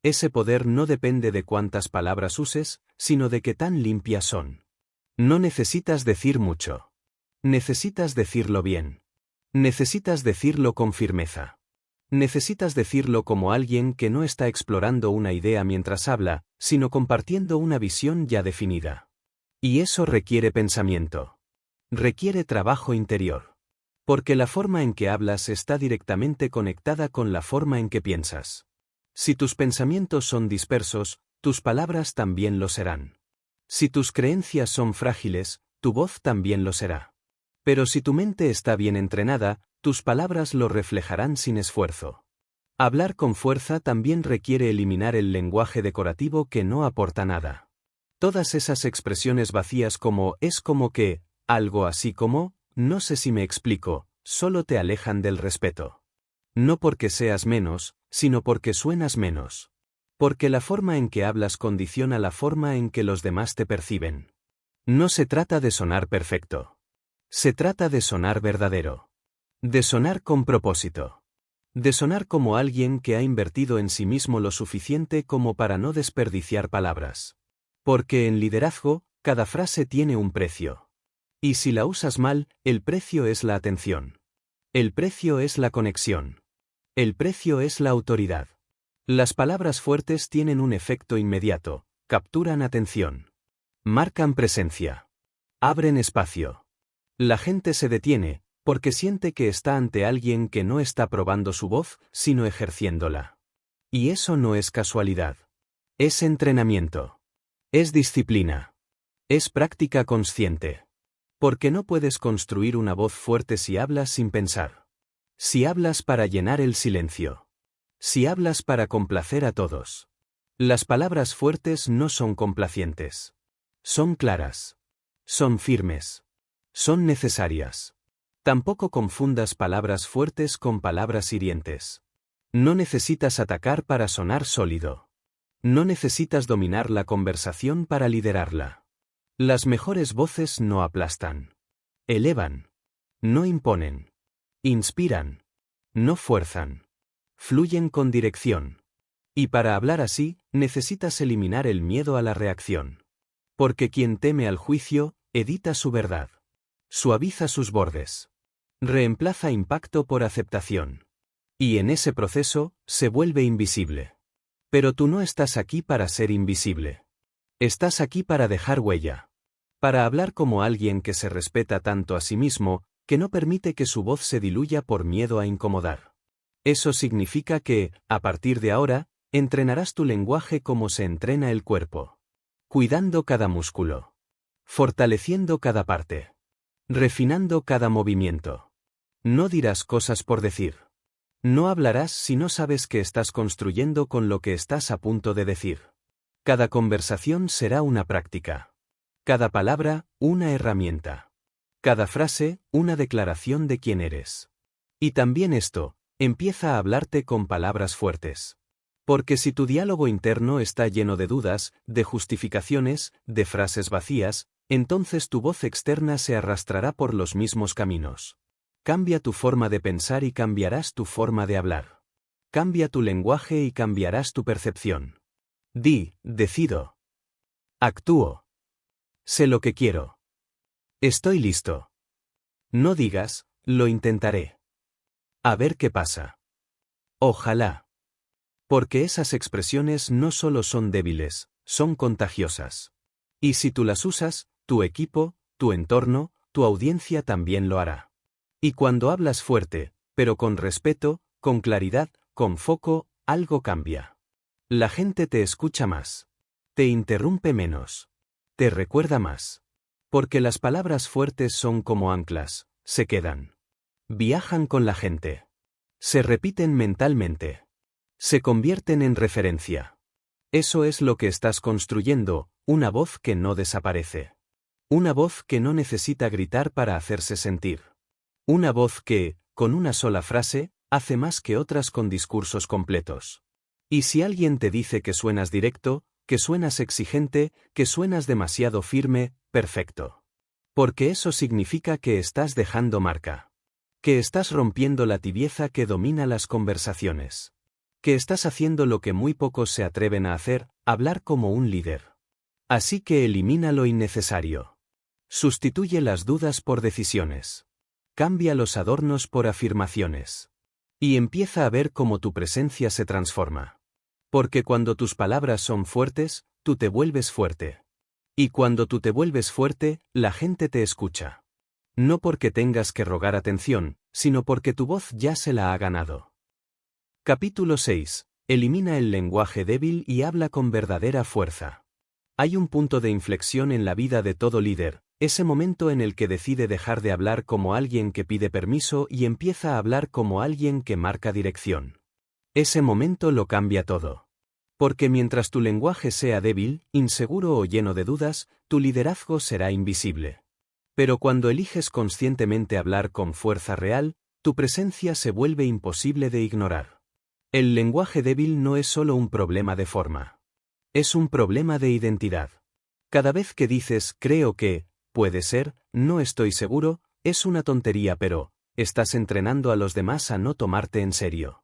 [SPEAKER 1] Ese poder no depende de cuántas palabras uses, sino de qué tan limpias son. No necesitas decir mucho. Necesitas decirlo bien. Necesitas decirlo con firmeza. Necesitas decirlo como alguien que no está explorando una idea mientras habla, sino compartiendo una visión ya definida. Y eso requiere pensamiento. Requiere trabajo interior. Porque la forma en que hablas está directamente conectada con la forma en que piensas. Si tus pensamientos son dispersos, tus palabras también lo serán. Si tus creencias son frágiles, tu voz también lo será. Pero si tu mente está bien entrenada, tus palabras lo reflejarán sin esfuerzo. Hablar con fuerza también requiere eliminar el lenguaje decorativo que no aporta nada. Todas esas expresiones vacías como es como que, algo así como, no sé si me explico, solo te alejan del respeto. No porque seas menos, sino porque suenas menos. Porque la forma en que hablas condiciona la forma en que los demás te perciben. No se trata de sonar perfecto. Se trata de sonar verdadero. De sonar con propósito. De sonar como alguien que ha invertido en sí mismo lo suficiente como para no desperdiciar palabras. Porque en liderazgo, cada frase tiene un precio. Y si la usas mal, el precio es la atención. El precio es la conexión. El precio es la autoridad. Las palabras fuertes tienen un efecto inmediato, capturan atención. Marcan presencia. Abren espacio. La gente se detiene, porque siente que está ante alguien que no está probando su voz, sino ejerciéndola. Y eso no es casualidad. Es entrenamiento. Es disciplina. Es práctica consciente. Porque no puedes construir una voz fuerte si hablas sin pensar. Si hablas para llenar el silencio. Si hablas para complacer a todos. Las palabras fuertes no son complacientes. Son claras. Son firmes. Son necesarias. Tampoco confundas palabras fuertes con palabras hirientes. No necesitas atacar para sonar sólido. No necesitas dominar la conversación para liderarla. Las mejores voces no aplastan. Elevan. No imponen. Inspiran. No fuerzan. Fluyen con dirección. Y para hablar así, necesitas eliminar el miedo a la reacción. Porque quien teme al juicio, edita su verdad. Suaviza sus bordes. Reemplaza impacto por aceptación. Y en ese proceso, se vuelve invisible. Pero tú no estás aquí para ser invisible. Estás aquí para dejar huella. Para hablar como alguien que se respeta tanto a sí mismo, que no permite que su voz se diluya por miedo a incomodar. Eso significa que, a partir de ahora, entrenarás tu lenguaje como se entrena el cuerpo. Cuidando cada músculo. Fortaleciendo cada parte. Refinando cada movimiento. No dirás cosas por decir. No hablarás si no sabes que estás construyendo con lo que estás a punto de decir. Cada conversación será una práctica. Cada palabra, una herramienta. Cada frase, una declaración de quién eres. Y también esto, empieza a hablarte con palabras fuertes. Porque si tu diálogo interno está lleno de dudas, de justificaciones, de frases vacías, entonces tu voz externa se arrastrará por los mismos caminos. Cambia tu forma de pensar y cambiarás tu forma de hablar. Cambia tu lenguaje y cambiarás tu percepción. Di, decido. Actúo. Sé lo que quiero. Estoy listo. No digas, lo intentaré. A ver qué pasa. Ojalá. Porque esas expresiones no solo son débiles, son contagiosas. Y si tú las usas, tu equipo, tu entorno, tu audiencia también lo hará. Y cuando hablas fuerte, pero con respeto, con claridad, con foco, algo cambia. La gente te escucha más. Te interrumpe menos. Te recuerda más. Porque las palabras fuertes son como anclas, se quedan. Viajan con la gente. Se repiten mentalmente. Se convierten en referencia. Eso es lo que estás construyendo, una voz que no desaparece. Una voz que no necesita gritar para hacerse sentir. Una voz que, con una sola frase, hace más que otras con discursos completos. Y si alguien te dice que suenas directo, que suenas exigente, que suenas demasiado firme, perfecto. Porque eso significa que estás dejando marca. Que estás rompiendo la tibieza que domina las conversaciones. Que estás haciendo lo que muy pocos se atreven a hacer, hablar como un líder. Así que elimina lo innecesario. Sustituye las dudas por decisiones. Cambia los adornos por afirmaciones. Y empieza a ver cómo tu presencia se transforma. Porque cuando tus palabras son fuertes, tú te vuelves fuerte. Y cuando tú te vuelves fuerte, la gente te escucha. No porque tengas que rogar atención, sino porque tu voz ya se la ha ganado. Capítulo 6. Elimina el lenguaje débil y habla con verdadera fuerza. Hay un punto de inflexión en la vida de todo líder. Ese momento en el que decide dejar de hablar como alguien que pide permiso y empieza a hablar como alguien que marca dirección. Ese momento lo cambia todo. Porque mientras tu lenguaje sea débil, inseguro o lleno de dudas, tu liderazgo será invisible. Pero cuando eliges conscientemente hablar con fuerza real, tu presencia se vuelve imposible de ignorar. El lenguaje débil no es solo un problema de forma. Es un problema de identidad. Cada vez que dices creo que, puede ser, no estoy seguro, es una tontería, pero estás entrenando a los demás a no tomarte en serio.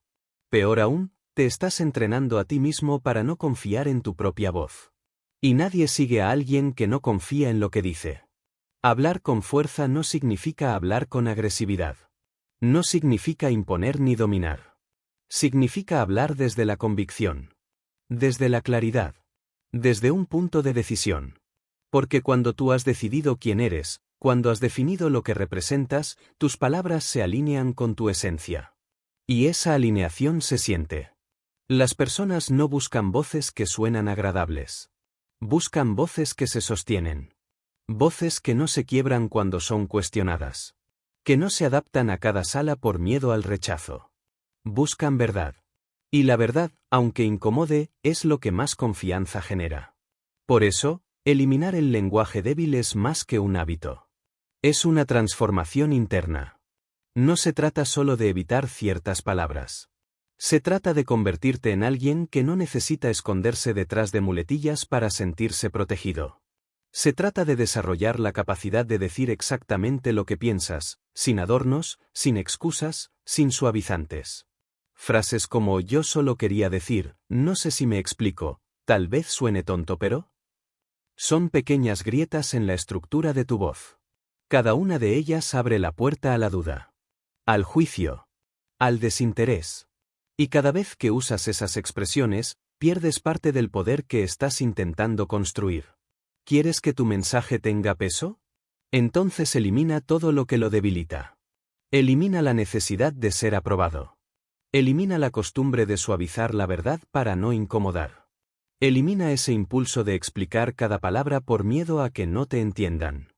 [SPEAKER 1] Peor aún, te estás entrenando a ti mismo para no confiar en tu propia voz. Y nadie sigue a alguien que no confía en lo que dice. Hablar con fuerza no significa hablar con agresividad. No significa imponer ni dominar. Significa hablar desde la convicción. Desde la claridad. Desde un punto de decisión. Porque cuando tú has decidido quién eres, cuando has definido lo que representas, tus palabras se alinean con tu esencia. Y esa alineación se siente. Las personas no buscan voces que suenan agradables. Buscan voces que se sostienen. Voces que no se quiebran cuando son cuestionadas. Que no se adaptan a cada sala por miedo al rechazo. Buscan verdad. Y la verdad, aunque incomode, es lo que más confianza genera. Por eso, eliminar el lenguaje débil es más que un hábito. Es una transformación interna. No se trata solo de evitar ciertas palabras. Se trata de convertirte en alguien que no necesita esconderse detrás de muletillas para sentirse protegido. Se trata de desarrollar la capacidad de decir exactamente lo que piensas, sin adornos, sin excusas, sin suavizantes. Frases como yo solo quería decir, no sé si me explico, tal vez suene tonto pero... Son pequeñas grietas en la estructura de tu voz. Cada una de ellas abre la puerta a la duda, al juicio, al desinterés. Y cada vez que usas esas expresiones, pierdes parte del poder que estás intentando construir. ¿Quieres que tu mensaje tenga peso? Entonces elimina todo lo que lo debilita. Elimina la necesidad de ser aprobado. Elimina la costumbre de suavizar la verdad para no incomodar. Elimina ese impulso de explicar cada palabra por miedo a que no te entiendan.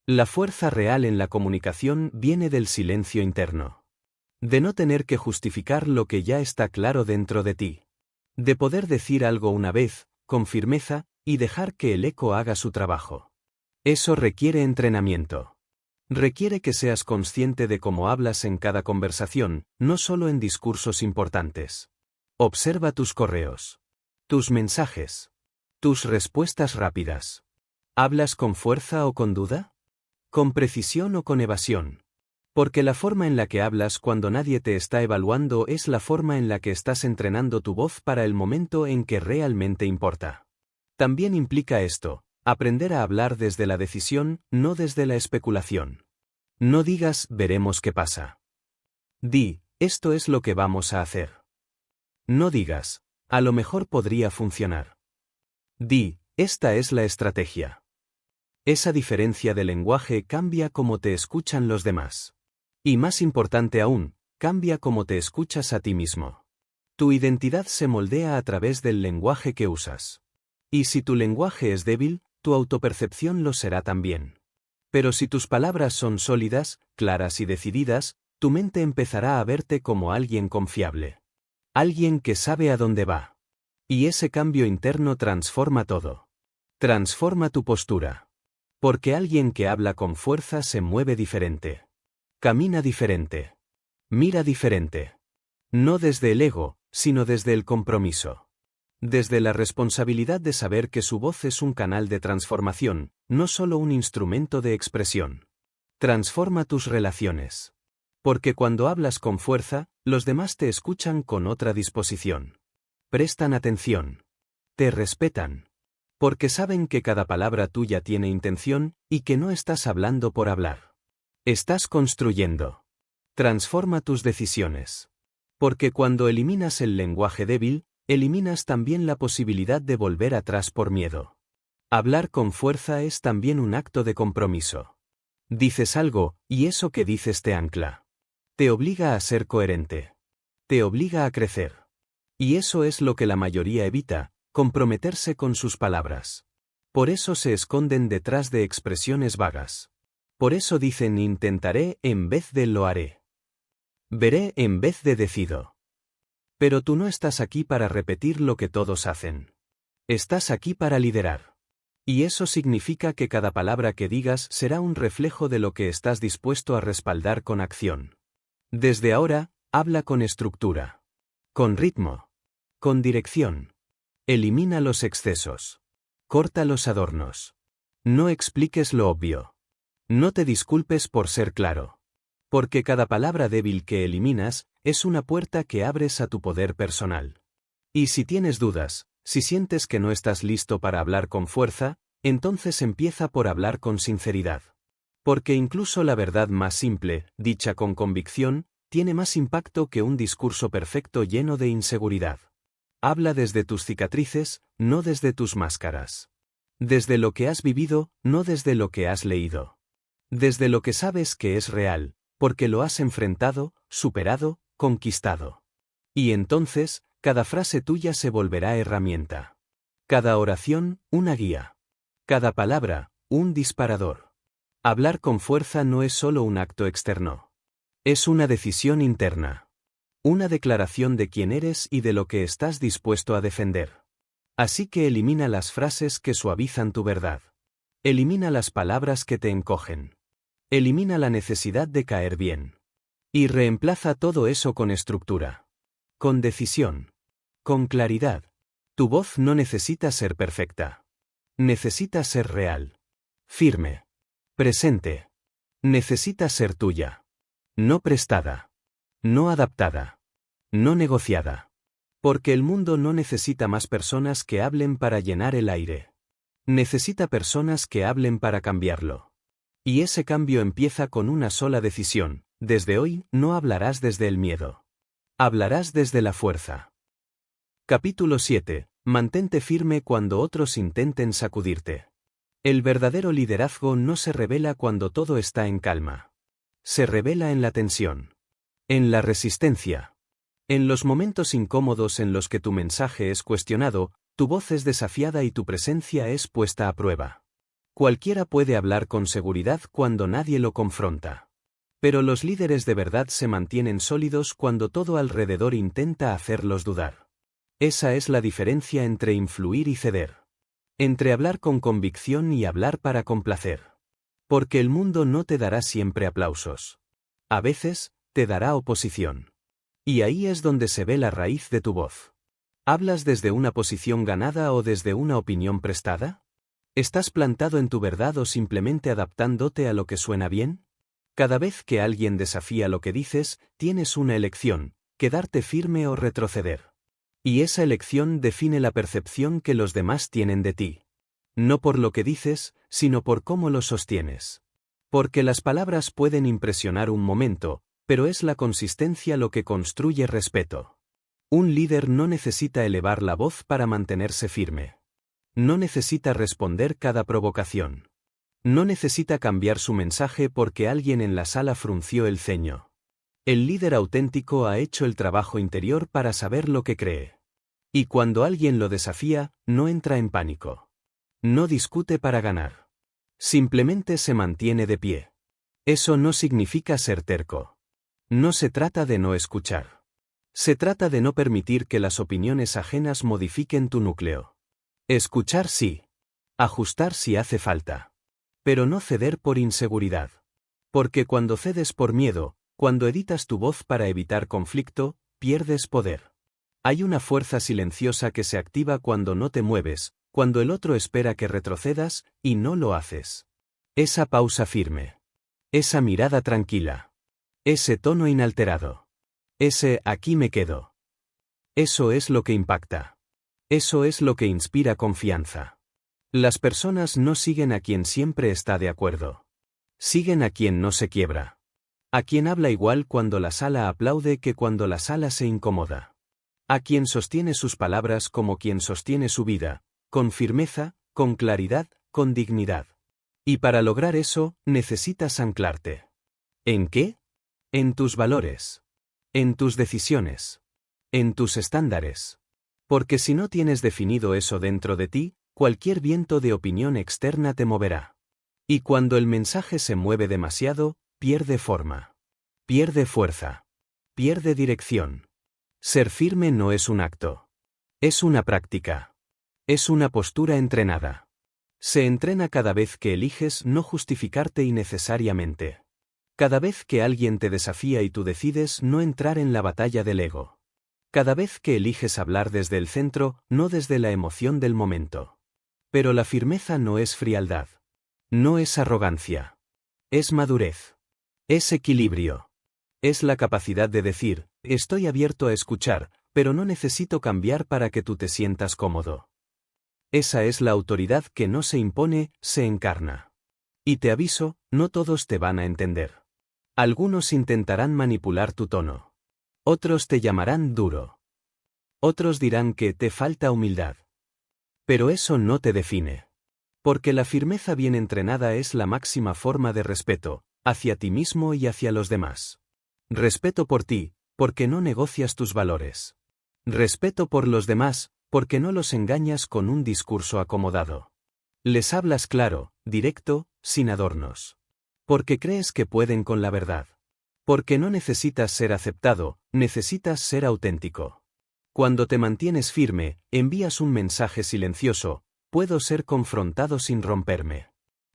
[SPEAKER 1] La fuerza real en la comunicación viene del silencio interno. De no tener que justificar lo que ya está claro dentro de ti. De poder decir algo una vez, con firmeza, y dejar que el eco haga su trabajo. Eso requiere entrenamiento. Requiere que seas consciente de cómo hablas en cada conversación, no solo en discursos importantes. Observa tus correos. Tus mensajes. Tus respuestas rápidas. ¿Hablas con fuerza o con duda? ¿Con precisión o con evasión? Porque la forma en la que hablas cuando nadie te está evaluando es la forma en la que estás entrenando tu voz para el momento en que realmente importa. También implica esto, aprender a hablar desde la decisión, no desde la especulación. No digas, veremos qué pasa. Di, esto es lo que vamos a hacer. No digas, a lo mejor podría funcionar. Di, esta es la estrategia. Esa diferencia de lenguaje cambia cómo te escuchan los demás. Y más importante aún, cambia cómo te escuchas a ti mismo. Tu identidad se moldea a través del lenguaje que usas. Y si tu lenguaje es débil, tu autopercepción lo será también. Pero si tus palabras son sólidas, claras y decididas, tu mente empezará a verte como alguien confiable. Alguien que sabe a dónde va. Y ese cambio interno transforma todo. Transforma tu postura. Porque alguien que habla con fuerza se mueve diferente. Camina diferente. Mira diferente. No desde el ego, sino desde el compromiso. Desde la responsabilidad de saber que su voz es un canal de transformación, no solo un instrumento de expresión. Transforma tus relaciones. Porque cuando hablas con fuerza, los demás te escuchan con otra disposición. Prestan atención. Te respetan. Porque saben que cada palabra tuya tiene intención, y que no estás hablando por hablar. Estás construyendo. Transforma tus decisiones. Porque cuando eliminas el lenguaje débil, eliminas también la posibilidad de volver atrás por miedo. Hablar con fuerza es también un acto de compromiso. Dices algo, y eso que dices te ancla. Te obliga a ser coherente. Te obliga a crecer. Y eso es lo que la mayoría evita, comprometerse con sus palabras. Por eso se esconden detrás de expresiones vagas. Por eso dicen intentaré en vez de lo haré. Veré en vez de decido. Pero tú no estás aquí para repetir lo que todos hacen. Estás aquí para liderar. Y eso significa que cada palabra que digas será un reflejo de lo que estás dispuesto a respaldar con acción. Desde ahora, habla con estructura. Con ritmo. Con dirección. Elimina los excesos. Corta los adornos. No expliques lo obvio. No te disculpes por ser claro. Porque cada palabra débil que eliminas, es una puerta que abres a tu poder personal. Y si tienes dudas, si sientes que no estás listo para hablar con fuerza, entonces empieza por hablar con sinceridad. Porque incluso la verdad más simple, dicha con convicción, tiene más impacto que un discurso perfecto lleno de inseguridad. Habla desde tus cicatrices, no desde tus máscaras. Desde lo que has vivido, no desde lo que has leído. Desde lo que sabes que es real, porque lo has enfrentado, superado, conquistado. Y entonces, cada frase tuya se volverá herramienta. Cada oración, una guía. Cada palabra, un disparador. Hablar con fuerza no es solo un acto externo. Es una decisión interna. Una declaración de quién eres y de lo que estás dispuesto a defender. Así que elimina las frases que suavizan tu verdad. Elimina las palabras que te encogen. Elimina la necesidad de caer bien. Y reemplaza todo eso con estructura. Con decisión. Con claridad. Tu voz no necesita ser perfecta. Necesita ser real. Firme. Presente. Necesita ser tuya. No prestada. No adaptada. No negociada. Porque el mundo no necesita más personas que hablen para llenar el aire. Necesita personas que hablen para cambiarlo. Y ese cambio empieza con una sola decisión: desde hoy no hablarás desde el miedo. Hablarás desde la fuerza. Capítulo 7. Mantente firme cuando otros intenten sacudirte. El verdadero liderazgo no se revela cuando todo está en calma. Se revela en la tensión. En la resistencia. En los momentos incómodos en los que tu mensaje es cuestionado, tu voz es desafiada y tu presencia es puesta a prueba. Cualquiera puede hablar con seguridad cuando nadie lo confronta. Pero los líderes de verdad se mantienen sólidos cuando todo alrededor intenta hacerlos dudar. Esa es la diferencia entre influir y ceder. Entre hablar con convicción y hablar para complacer. Porque el mundo no te dará siempre aplausos. A veces, te dará oposición. Y ahí es donde se ve la raíz de tu voz. ¿Hablas desde una posición ganada o desde una opinión prestada? ¿Estás plantado en tu verdad o simplemente adaptándote a lo que suena bien? Cada vez que alguien desafía lo que dices, tienes una elección: quedarte firme o retroceder. Y esa elección define la percepción que los demás tienen de ti. No por lo que dices, sino por cómo lo sostienes. Porque las palabras pueden impresionar un momento, pero es la consistencia lo que construye respeto. Un líder no necesita elevar la voz para mantenerse firme. No necesita responder cada provocación. No necesita cambiar su mensaje porque alguien en la sala frunció el ceño. El líder auténtico ha hecho el trabajo interior para saber lo que cree. Y cuando alguien lo desafía, no entra en pánico. No discute para ganar. Simplemente se mantiene de pie. Eso no significa ser terco. No se trata de no escuchar. Se trata de no permitir que las opiniones ajenas modifiquen tu núcleo. Escuchar sí. Ajustar si hace falta. Pero no ceder por inseguridad. Porque cuando cedes por miedo, cuando editas tu voz para evitar conflicto, pierdes poder. Hay una fuerza silenciosa que se activa cuando no te mueves, cuando el otro espera que retrocedas, y no lo haces. Esa pausa firme. Esa mirada tranquila. Ese tono inalterado. Ese aquí me quedo. Eso es lo que impacta. Eso es lo que inspira confianza. Las personas no siguen a quien siempre está de acuerdo. Siguen a quien no se quiebra. A quien habla igual cuando la sala aplaude que cuando la sala se incomoda. A quien sostiene sus palabras como quien sostiene su vida, con firmeza, con claridad, con dignidad. Y para lograr eso, necesitas anclarte. ¿En qué? En tus valores. En tus decisiones. En tus estándares. Porque si no tienes definido eso dentro de ti, cualquier viento de opinión externa te moverá. Y cuando el mensaje se mueve demasiado, pierde forma. Pierde fuerza. Pierde dirección. Ser firme no es un acto. Es una práctica. Es una postura entrenada. Se entrena cada vez que eliges no justificarte innecesariamente. Cada vez que alguien te desafía y tú decides no entrar en la batalla del ego. Cada vez que eliges hablar desde el centro, no desde la emoción del momento. Pero la firmeza no es frialdad. No es arrogancia. Es madurez. Es equilibrio. Es la capacidad de decir: estoy abierto a escuchar, pero no necesito cambiar para que tú te sientas cómodo. Esa es la autoridad que no se impone, se encarna. Y te aviso, no todos te van a entender. Algunos intentarán manipular tu tono. Otros te llamarán duro. Otros dirán que te falta humildad. Pero eso no te define. Porque la firmeza bien entrenada es la máxima forma de respeto, hacia ti mismo y hacia los demás. Respeto por ti, porque no negocias tus valores. Respeto por los demás, porque no los engañas con un discurso acomodado. Les hablas claro, directo, sin adornos. Porque crees que pueden con la verdad. Porque no necesitas ser aceptado, necesitas ser auténtico. Cuando te mantienes firme, envías un mensaje silencioso: puedo ser confrontado sin romperme.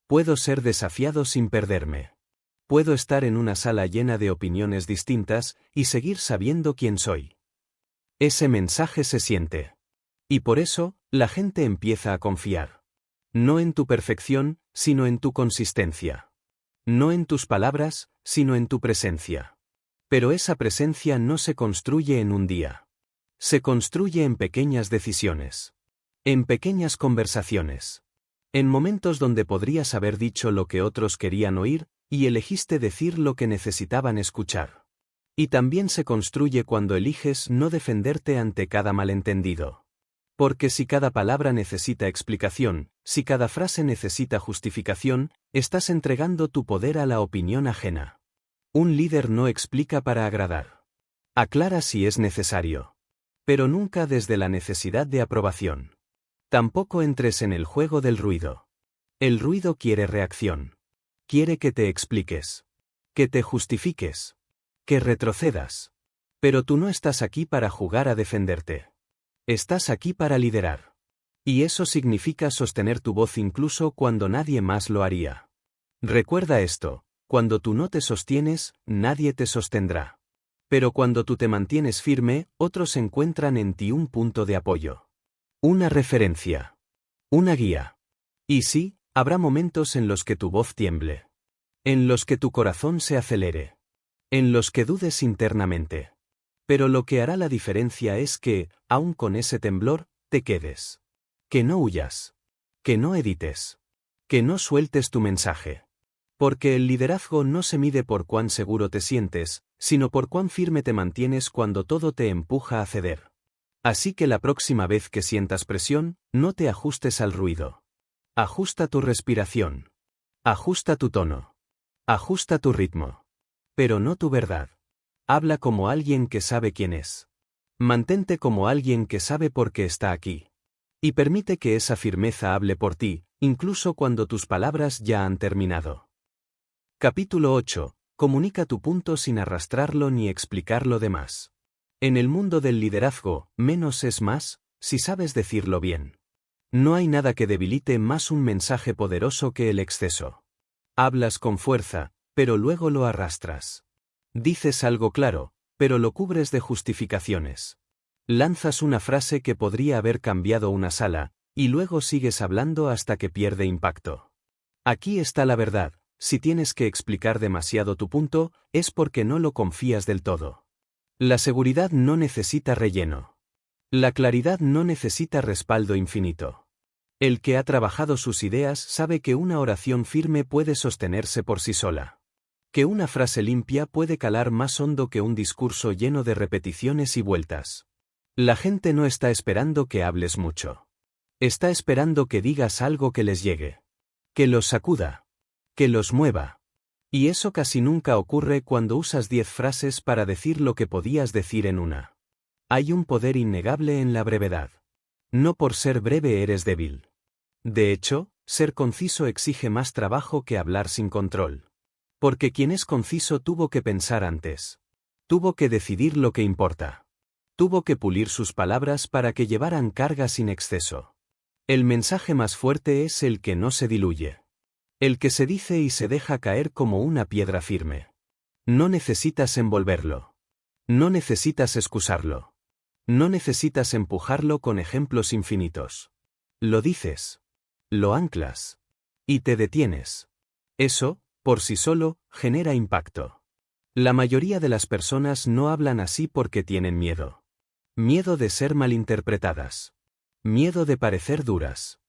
[SPEAKER 1] Puedo ser desafiado sin perderme. puedo estar en una sala llena de opiniones distintas y seguir sabiendo quién soy. Ese mensaje se siente. Y por eso, la gente empieza a confiar. No en tu perfección, sino en tu consistencia. No en tus palabras, sino en tu presencia. Pero esa presencia no se construye en un día. Se construye en pequeñas decisiones. En pequeñas conversaciones. En momentos donde podrías haber dicho lo que otros querían oír, y elegiste decir lo que necesitaban escuchar. Y también se construye cuando eliges no defenderte ante cada malentendido. Porque si cada palabra necesita explicación, si cada frase necesita justificación, estás entregando tu poder a la opinión ajena. Un líder no explica para agradar. Aclara si es necesario. Pero nunca desde la necesidad de aprobación. Tampoco entres en el juego del ruido. El ruido quiere reacción. Quiere que te expliques. Que te justifiques. Que retrocedas. Pero tú no estás aquí para jugar a defenderte. Estás aquí para liderar. Y eso significa sostener tu voz incluso cuando nadie más lo haría. Recuerda esto, cuando tú no te sostienes, nadie te sostendrá. Pero cuando tú te mantienes firme, otros encuentran en ti un punto de apoyo. Una referencia. Una guía. Y sí, habrá momentos en los que tu voz tiemble. En los que tu corazón se acelere. En los que dudes internamente. Pero lo que hará la diferencia es que, aun con ese temblor, te quedes. Que no huyas. Que no edites. Que no sueltes tu mensaje. Porque el liderazgo no se mide por cuán seguro te sientes, sino por cuán firme te mantienes cuando todo te empuja a ceder. Así que la próxima vez que sientas presión, no te ajustes al ruido. Ajusta tu respiración. Ajusta tu tono. Ajusta tu ritmo. Pero no tu verdad. Habla como alguien que sabe quién es. Mantente como alguien que sabe por qué está aquí. Y permite que esa firmeza hable por ti, incluso cuando tus palabras ya han terminado. Capítulo 8. Comunica tu punto sin arrastrarlo ni explicar lo demás. En el mundo del liderazgo, menos es más, si sabes decirlo bien. No hay nada que debilite más un mensaje poderoso que el exceso. Hablas con fuerza, pero luego lo arrastras. Dices algo claro, pero lo cubres de justificaciones. Lanzas una frase que podría haber cambiado una sala, y luego sigues hablando hasta que pierde impacto. Aquí está la verdad, si tienes que explicar demasiado tu punto, es porque no lo confías del todo. La seguridad no necesita relleno. La claridad no necesita respaldo infinito. El que ha trabajado sus ideas sabe que una oración firme puede sostenerse por sí sola. Que una frase limpia puede calar más hondo que un discurso lleno de repeticiones y vueltas. La gente no está esperando que hables mucho. Está esperando que digas algo que les llegue. Que los sacuda. Que los mueva. Y eso casi nunca ocurre cuando usas 10 frases para decir lo que podías decir en una. Hay un poder innegable en la brevedad. No por ser breve eres débil. De hecho, ser conciso exige más trabajo que hablar sin control. Porque quien es conciso tuvo que pensar antes. Tuvo que decidir lo que importa. Tuvo que pulir sus palabras para que llevaran carga sin exceso. El mensaje más fuerte es el que no se diluye. El que se dice y se deja caer como una piedra firme. No necesitas envolverlo. No necesitas excusarlo. No necesitas empujarlo con ejemplos infinitos. Lo dices. Lo anclas. Y te detienes. Eso, por sí solo, genera impacto. La mayoría de las personas no hablan así porque tienen miedo. Miedo de ser malinterpretadas. Miedo de parecer duras.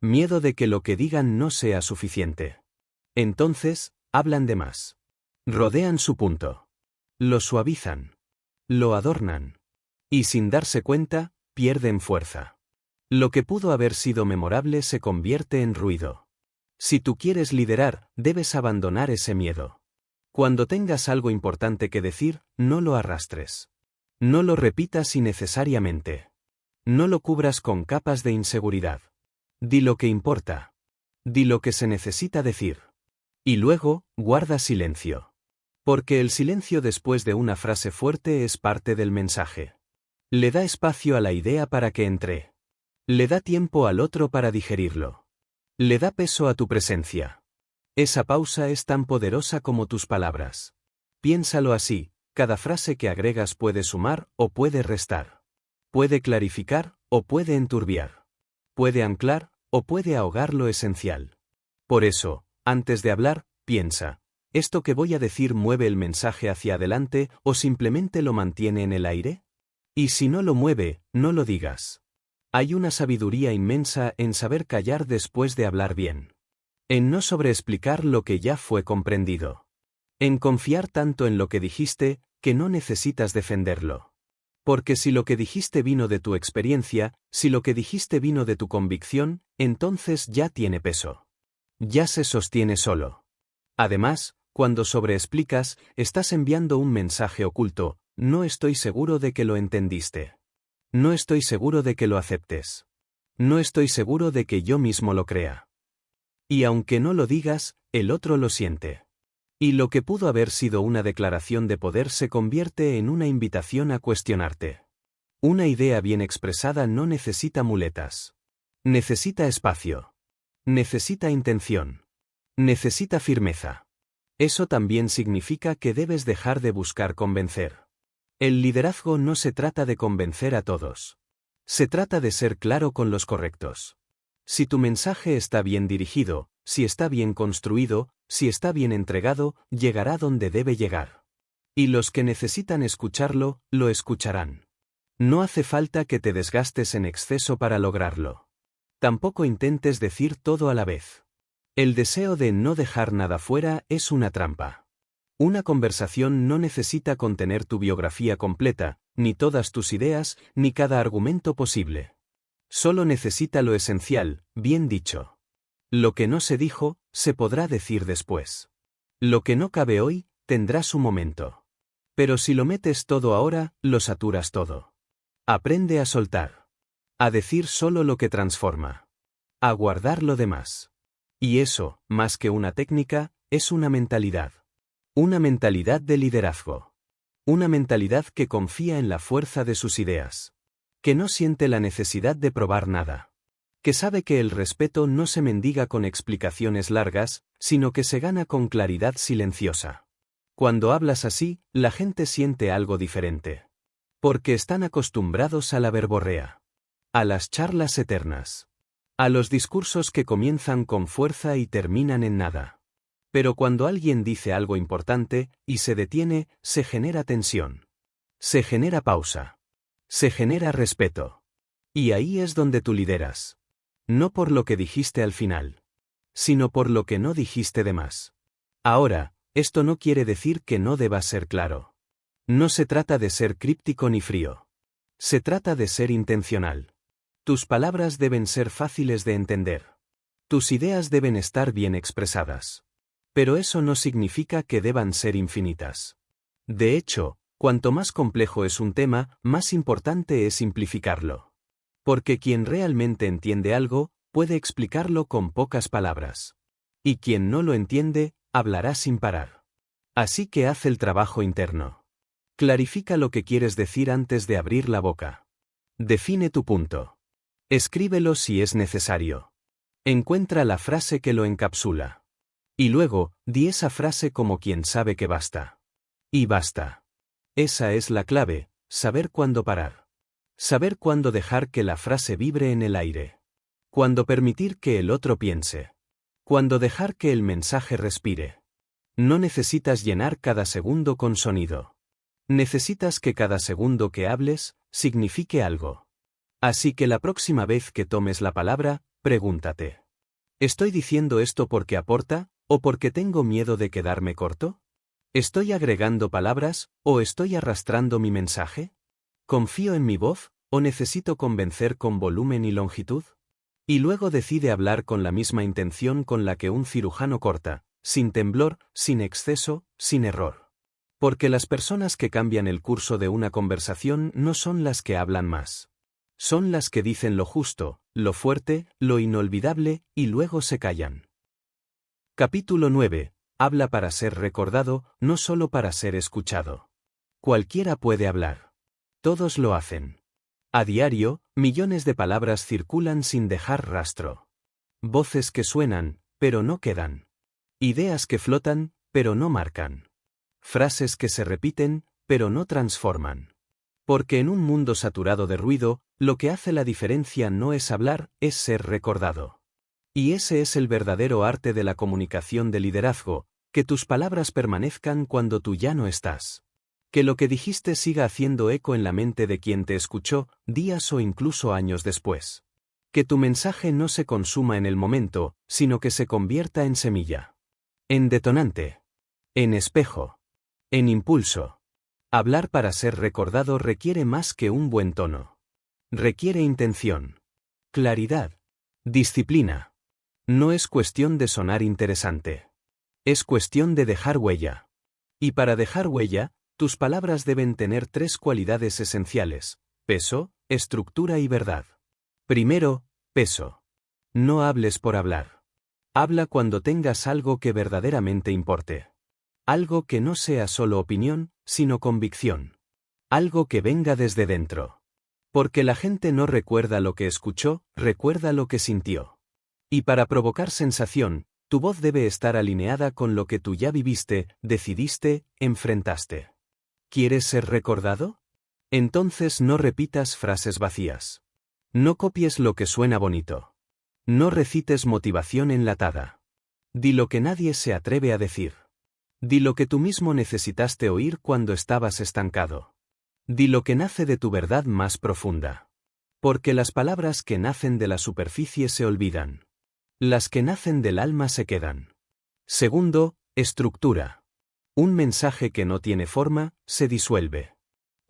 [SPEAKER 1] Miedo de que lo que digan no sea suficiente. Entonces, hablan de más. Rodean su punto. Lo suavizan. Lo adornan. Y sin darse cuenta, pierden fuerza. Lo que pudo haber sido memorable se convierte en ruido. Si tú quieres liderar, debes abandonar ese miedo. Cuando tengas algo importante que decir, no lo arrastres. No lo repitas innecesariamente. No lo cubras con capas de inseguridad. Di lo que importa. Di lo que se necesita decir. Y luego, guarda silencio. Porque el silencio después de una frase fuerte es parte del mensaje. Le da espacio a la idea para que entre. Le da tiempo al otro para digerirlo. Le da peso a tu presencia. Esa pausa es tan poderosa como tus palabras. Piénsalo así, cada frase que agregas puede sumar o puede restar. Puede clarificar o puede enturbiar. Puede anclar o puede ahogar lo esencial. Por eso, antes de hablar, piensa, ¿esto que voy a decir mueve el mensaje hacia adelante o simplemente lo mantiene en el aire? Y si no lo mueve, no lo digas. Hay una sabiduría inmensa en saber callar después de hablar bien. En no sobreexplicar lo que ya fue comprendido. En confiar tanto en lo que dijiste, que no necesitas defenderlo. Porque si lo que dijiste vino de tu experiencia, si lo que dijiste vino de tu convicción, entonces ya tiene peso. Ya se sostiene solo. Además, cuando sobreexplicas, estás enviando un mensaje oculto: no estoy seguro de que lo entendiste. No estoy seguro de que lo aceptes. No estoy seguro de que yo mismo lo crea. Y aunque no lo digas, el otro lo siente. Y lo que pudo haber sido una declaración de poder se convierte en una invitación a cuestionarte. Una idea bien expresada no necesita muletas. Necesita espacio. Necesita intención. Necesita firmeza. Eso también significa que debes dejar de buscar convencer. El liderazgo no se trata de convencer a todos. Se trata de ser claro con los correctos. Si tu mensaje está bien dirigido, si está bien construido, si está bien entregado, llegará donde debe llegar. Y los que necesitan escucharlo, lo escucharán. No hace falta que te desgastes en exceso para lograrlo. Tampoco intentes decir todo a la vez. El deseo de no dejar nada fuera es una trampa. Una conversación no necesita contener tu biografía completa, ni todas tus ideas, ni cada argumento posible. Solo necesita lo esencial, bien dicho. Lo que no se dijo, se podrá decir después. Lo que no cabe hoy, tendrá su momento. Pero si lo metes todo ahora, lo saturas todo. Aprende a soltar. A decir solo lo que transforma. A guardar lo demás. Y eso, más que una técnica, es una mentalidad. Una mentalidad de liderazgo. Una mentalidad que confía en la fuerza de sus ideas. Que no siente la necesidad de probar nada. Que sabe que el respeto no se mendiga con explicaciones largas, sino que se gana con claridad silenciosa. Cuando hablas así, la gente siente algo diferente. Porque están acostumbrados a la verborrea. A las charlas eternas. A los discursos que comienzan con fuerza y terminan en nada. Pero cuando alguien dice algo importante, y se detiene, se genera tensión. Se genera pausa. Se genera respeto. Y ahí es donde tú lideras. No por lo que dijiste al final. Sino por lo que no dijiste de más. Ahora, esto no quiere decir que no debas ser claro. No se trata de ser críptico ni frío. Se trata de ser intencional. Tus palabras deben ser fáciles de entender. Tus ideas deben estar bien expresadas. Pero eso no significa que deban ser infinitas. De hecho, cuanto más complejo es un tema, más importante es simplificarlo. Porque quien realmente entiende algo, puede explicarlo con pocas palabras. Y quien no lo entiende, hablará sin parar. Así que haz el trabajo interno. Clarifica lo que quieres decir antes de abrir la boca. Define tu punto. Escríbelo si es necesario. Encuentra la frase que lo encapsula. Y luego, di esa frase como quien sabe que basta. Y basta. Esa es la clave, saber cuándo parar. Saber cuándo dejar que la frase vibre en el aire. Cuándo permitir que el otro piense. Cuándo dejar que el mensaje respire. No necesitas llenar cada segundo con sonido. Necesitas que cada segundo que hables, signifique algo. Así que la próxima vez que tomes la palabra, pregúntate: ¿estoy diciendo esto porque aporta, o porque tengo miedo de quedarme corto? ¿Estoy agregando palabras, o estoy arrastrando mi mensaje? ¿Confío en mi voz, o necesito convencer con volumen y longitud? Y luego decide hablar con la misma intención con la que un cirujano corta, sin temblor, sin exceso, sin error. Porque las personas que cambian el curso de una conversación no son las que hablan más. Son las que dicen lo justo, lo fuerte, lo inolvidable, y luego se callan. Capítulo 9. Habla para ser recordado, no solo para ser escuchado. Cualquiera puede hablar. Todos lo hacen. A diario, millones de palabras circulan sin dejar rastro. Voces que suenan, pero no quedan. Ideas que flotan, pero no marcan. Frases que se repiten, pero no transforman. Porque en un mundo saturado de ruido, lo que hace la diferencia no es hablar, es ser recordado. Y ese es el verdadero arte de la comunicación de liderazgo, que tus palabras permanezcan cuando tú ya no estás. Que lo que dijiste siga haciendo eco en la mente de quien te escuchó, días o incluso años después. Que tu mensaje no se consuma en el momento, sino que se convierta en semilla. En detonante. En espejo. En impulso. Hablar para ser recordado requiere más que un buen tono. Requiere intención. Claridad. Disciplina. No es cuestión de sonar interesante. Es cuestión de dejar huella. Y para dejar huella, tus palabras deben tener 3 cualidades esenciales: peso, estructura y verdad. Primero, peso. No hables por hablar. Habla cuando tengas algo que verdaderamente importe. Algo que no sea solo opinión, sino convicción. Algo que venga desde dentro. Porque la gente no recuerda lo que escuchó, recuerda lo que sintió. Y para provocar sensación, tu voz debe estar alineada con lo que tú ya viviste, decidiste, enfrentaste. ¿Quieres ser recordado? Entonces no repitas frases vacías. No copies lo que suena bonito. No recites motivación enlatada. Di lo que nadie se atreve a decir. Di lo que tú mismo necesitaste oír cuando estabas estancado. Di lo que nace de tu verdad más profunda. Porque las palabras que nacen de la superficie se olvidan. Las que nacen del alma se quedan. Segundo, estructura. Un mensaje que no tiene forma, se disuelve.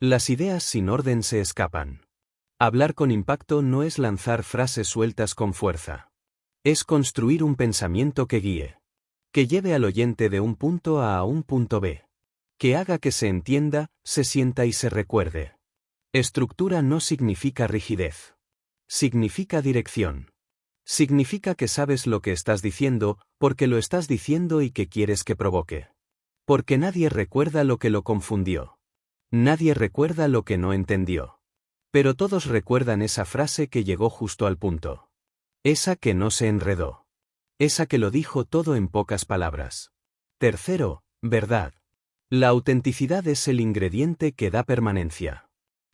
[SPEAKER 1] Las ideas sin orden se escapan. Hablar con impacto no es lanzar frases sueltas con fuerza. Es construir un pensamiento que guíe. Que lleve al oyente de un punto A a un punto B. Que haga que se entienda, se sienta y se recuerde. Estructura no significa rigidez. Significa dirección. Significa que sabes lo que estás diciendo, porque lo estás diciendo y que quieres que provoque. Porque nadie recuerda lo que lo confundió. Nadie recuerda lo que no entendió. Pero todos recuerdan esa frase que llegó justo al punto. Esa que no se enredó. Esa que lo dijo todo en pocas palabras. Tercero, verdad. La autenticidad es el ingrediente que da permanencia.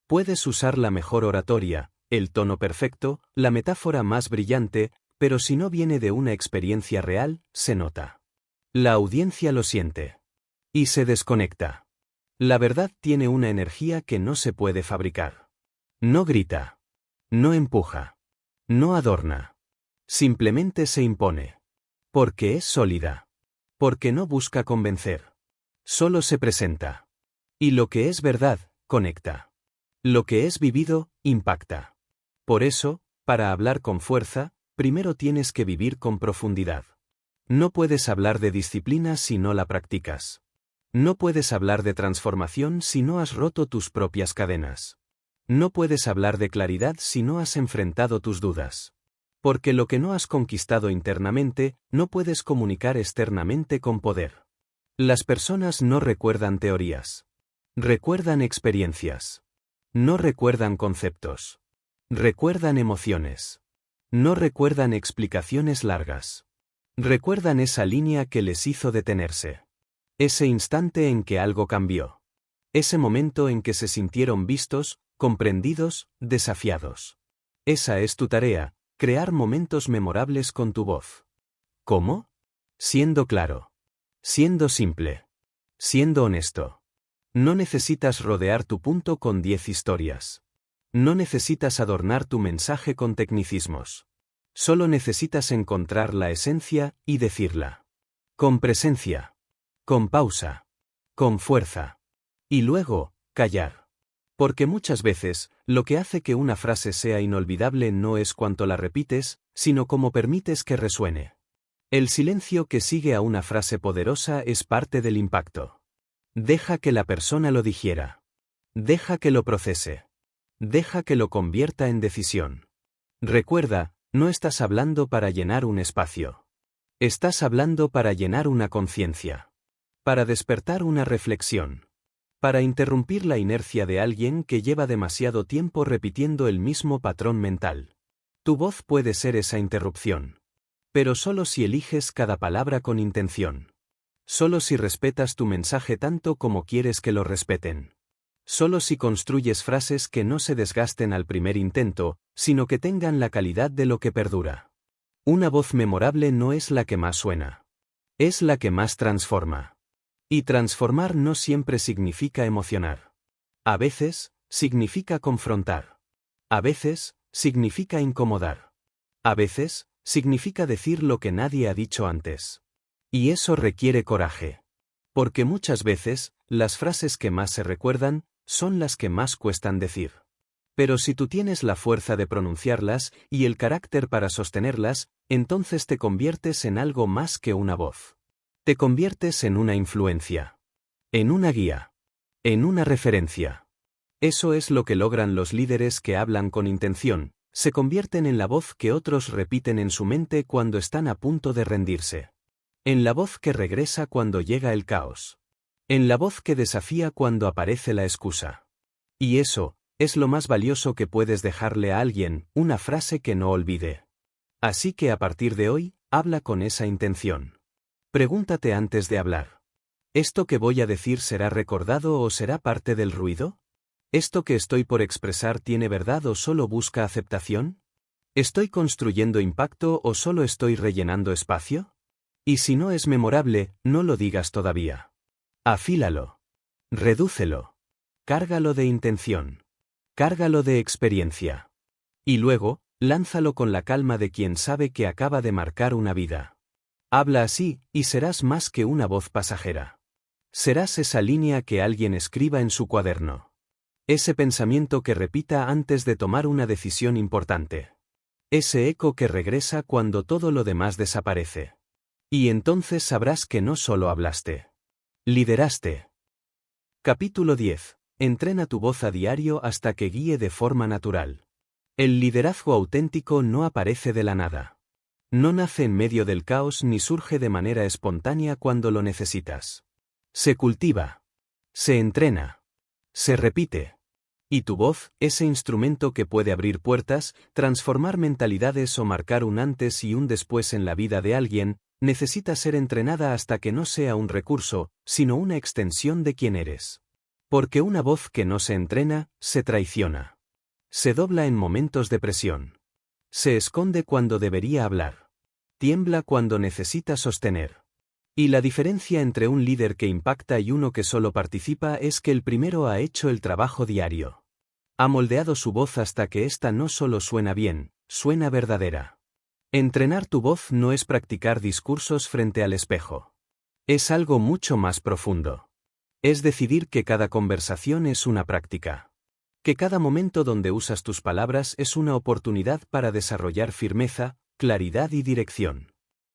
[SPEAKER 1] Puedes usar la mejor oratoria, el tono perfecto, la metáfora más brillante, pero si no viene de una experiencia real, se nota. La audiencia lo siente. Y se desconecta. La verdad tiene una energía que no se puede fabricar. No grita. No empuja. No adorna. Simplemente se impone. Porque es sólida. Porque no busca convencer. Solo se presenta. Y lo que es verdad, conecta. Lo que es vivido, impacta. Por eso, para hablar con fuerza, primero tienes que vivir con profundidad. No puedes hablar de disciplina si no la practicas. No puedes hablar de transformación si no has roto tus propias cadenas. No puedes hablar de claridad si no has enfrentado tus dudas. Porque lo que no has conquistado internamente, no puedes comunicar externamente con poder. Las personas no recuerdan teorías. Recuerdan experiencias. No recuerdan conceptos. Recuerdan emociones. No recuerdan explicaciones largas. Recuerdan esa línea que les hizo detenerse. Ese instante en que algo cambió. Ese momento en que se sintieron vistos, comprendidos, desafiados. Esa es tu tarea, crear momentos memorables con tu voz. ¿Cómo? Siendo claro. Siendo simple. Siendo honesto. No necesitas rodear tu punto con 10 historias. No necesitas adornar tu mensaje con tecnicismos. Solo necesitas encontrar la esencia y decirla. Con presencia. Con pausa. Con fuerza. Y luego, callar. Porque muchas veces, lo que hace que una frase sea inolvidable no es cuánto la repites, sino cómo permites que resuene. El silencio que sigue a una frase poderosa es parte del impacto. Deja que la persona lo digiera. Deja que lo procese. Deja que lo convierta en decisión. Recuerda, no estás hablando para llenar un espacio. Estás hablando para llenar una conciencia. Para despertar una reflexión. Para interrumpir la inercia de alguien que lleva demasiado tiempo repitiendo el mismo patrón mental. Tu voz puede ser esa interrupción. Pero solo si eliges cada palabra con intención. Solo si respetas tu mensaje tanto como quieres que lo respeten. Solo si construyes frases que no se desgasten al primer intento, sino que tengan la calidad de lo que perdura. Una voz memorable no es la que más suena. Es la que más transforma. Y transformar no siempre significa emocionar. A veces, significa confrontar. A veces, significa incomodar. A veces, significa decir lo que nadie ha dicho antes. Y eso requiere coraje. Porque muchas veces, las frases que más se recuerdan, son las que más cuestan decir. Pero si tú tienes la fuerza de pronunciarlas y el carácter para sostenerlas, entonces te conviertes en algo más que una voz. Te conviertes en una influencia. En una guía. En una referencia. Eso es lo que logran los líderes que hablan con intención, se convierten en la voz que otros repiten en su mente cuando están a punto de rendirse. En la voz que regresa cuando llega el caos. En la voz que desafía cuando aparece la excusa. Y eso, es lo más valioso que puedes dejarle a alguien, una frase que no olvide. Así que a partir de hoy, habla con esa intención. Pregúntate antes de hablar. ¿Esto que voy a decir será recordado o será parte del ruido? ¿Esto que estoy por expresar tiene verdad o solo busca aceptación? ¿Estoy construyendo impacto o solo estoy rellenando espacio? Y si no es memorable, no lo digas todavía. Afílalo. Redúcelo. Cárgalo de intención. Cárgalo de experiencia. Y luego, lánzalo con la calma de quien sabe que acaba de marcar una vida. Habla así, y serás más que una voz pasajera. Serás esa línea que alguien escriba en su cuaderno. Ese pensamiento que repita antes de tomar una decisión importante. Ese eco que regresa cuando todo lo demás desaparece. Y entonces sabrás que no solo hablaste. Lideraste. Capítulo 10. Entrena tu voz a diario hasta que guíe de forma natural. El liderazgo auténtico no aparece de la nada. No nace en medio del caos ni surge de manera espontánea cuando lo necesitas. Se cultiva. Se entrena. Se repite. Y tu voz, ese instrumento que puede abrir puertas, transformar mentalidades o marcar un antes y un después en la vida de alguien, necesita ser entrenada hasta que no sea un recurso, sino una extensión de quién eres. Porque una voz que no se entrena, se traiciona. Se dobla en momentos de presión. Se esconde cuando debería hablar. Tiembla cuando necesita sostener. Y la diferencia entre un líder que impacta y uno que solo participa es que el primero ha hecho el trabajo diario. Ha moldeado su voz hasta que ésta no solo suena bien, suena verdadera. Entrenar tu voz no es practicar discursos frente al espejo. Es algo mucho más profundo. Es decidir que cada conversación es una práctica. Que cada momento donde usas tus palabras es una oportunidad para desarrollar firmeza, claridad y dirección.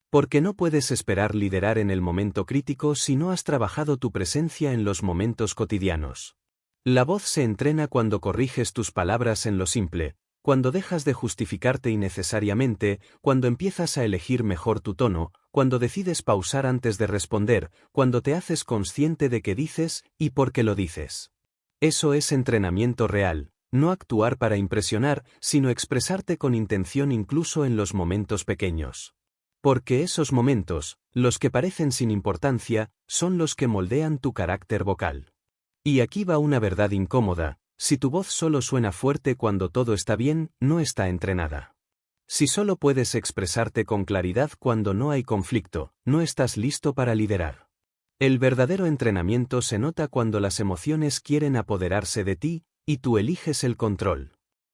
[SPEAKER 1] Porque no puedes esperar liderar en el momento crítico si no has trabajado tu presencia en los momentos cotidianos. La voz se entrena cuando corriges tus palabras en lo simple, cuando dejas de justificarte innecesariamente, cuando empiezas a elegir mejor tu tono, cuando decides pausar antes de responder, cuando te haces consciente de qué dices y por qué lo dices. Eso es entrenamiento real, no actuar para impresionar, sino expresarte con intención incluso en los momentos pequeños. Porque esos momentos, los que parecen sin importancia, son los que moldean tu carácter vocal. Y aquí va una verdad incómoda: si tu voz solo suena fuerte cuando todo está bien, no está entrenada. Si solo puedes expresarte con claridad cuando no hay conflicto, no estás listo para liderar. El verdadero entrenamiento se nota cuando las emociones quieren apoderarse de ti, y tú eliges el control.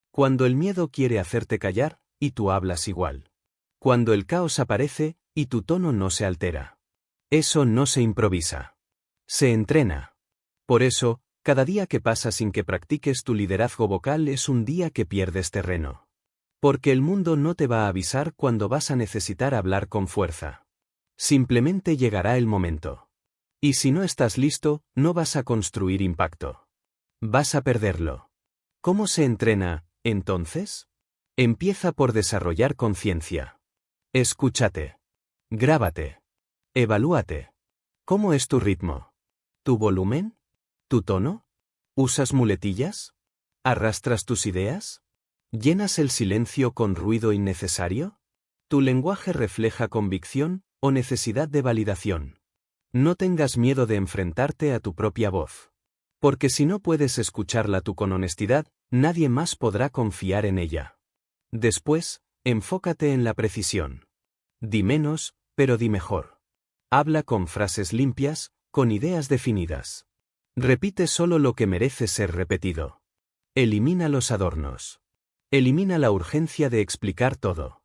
[SPEAKER 1] Cuando el miedo quiere hacerte callar, y tú hablas igual. Cuando el caos aparece, y tu tono no se altera. Eso no se improvisa. Se entrena. Por eso, cada día que pasa sin que practiques tu liderazgo vocal es un día que pierdes terreno. Porque el mundo no te va a avisar cuando vas a necesitar hablar con fuerza. Simplemente llegará el momento. Y si no estás listo, no vas a construir impacto. Vas a perderlo. ¿Cómo se entrena, entonces? Empieza por desarrollar conciencia. Escúchate. Grábate. Evalúate. ¿Cómo es tu ritmo? ¿Tu volumen? ¿Tu tono? ¿Usas muletillas? ¿Arrastras tus ideas? ¿Llenas el silencio con ruido innecesario? ¿Tu lenguaje refleja convicción o necesidad de validación? No tengas miedo de enfrentarte a tu propia voz. Porque si no puedes escucharla tú con honestidad, nadie más podrá confiar en ella. Después, enfócate en la precisión. Di menos, pero di mejor. Habla con frases limpias, con ideas definidas. Repite solo lo que merece ser repetido. Elimina los adornos. Elimina la urgencia de explicar todo.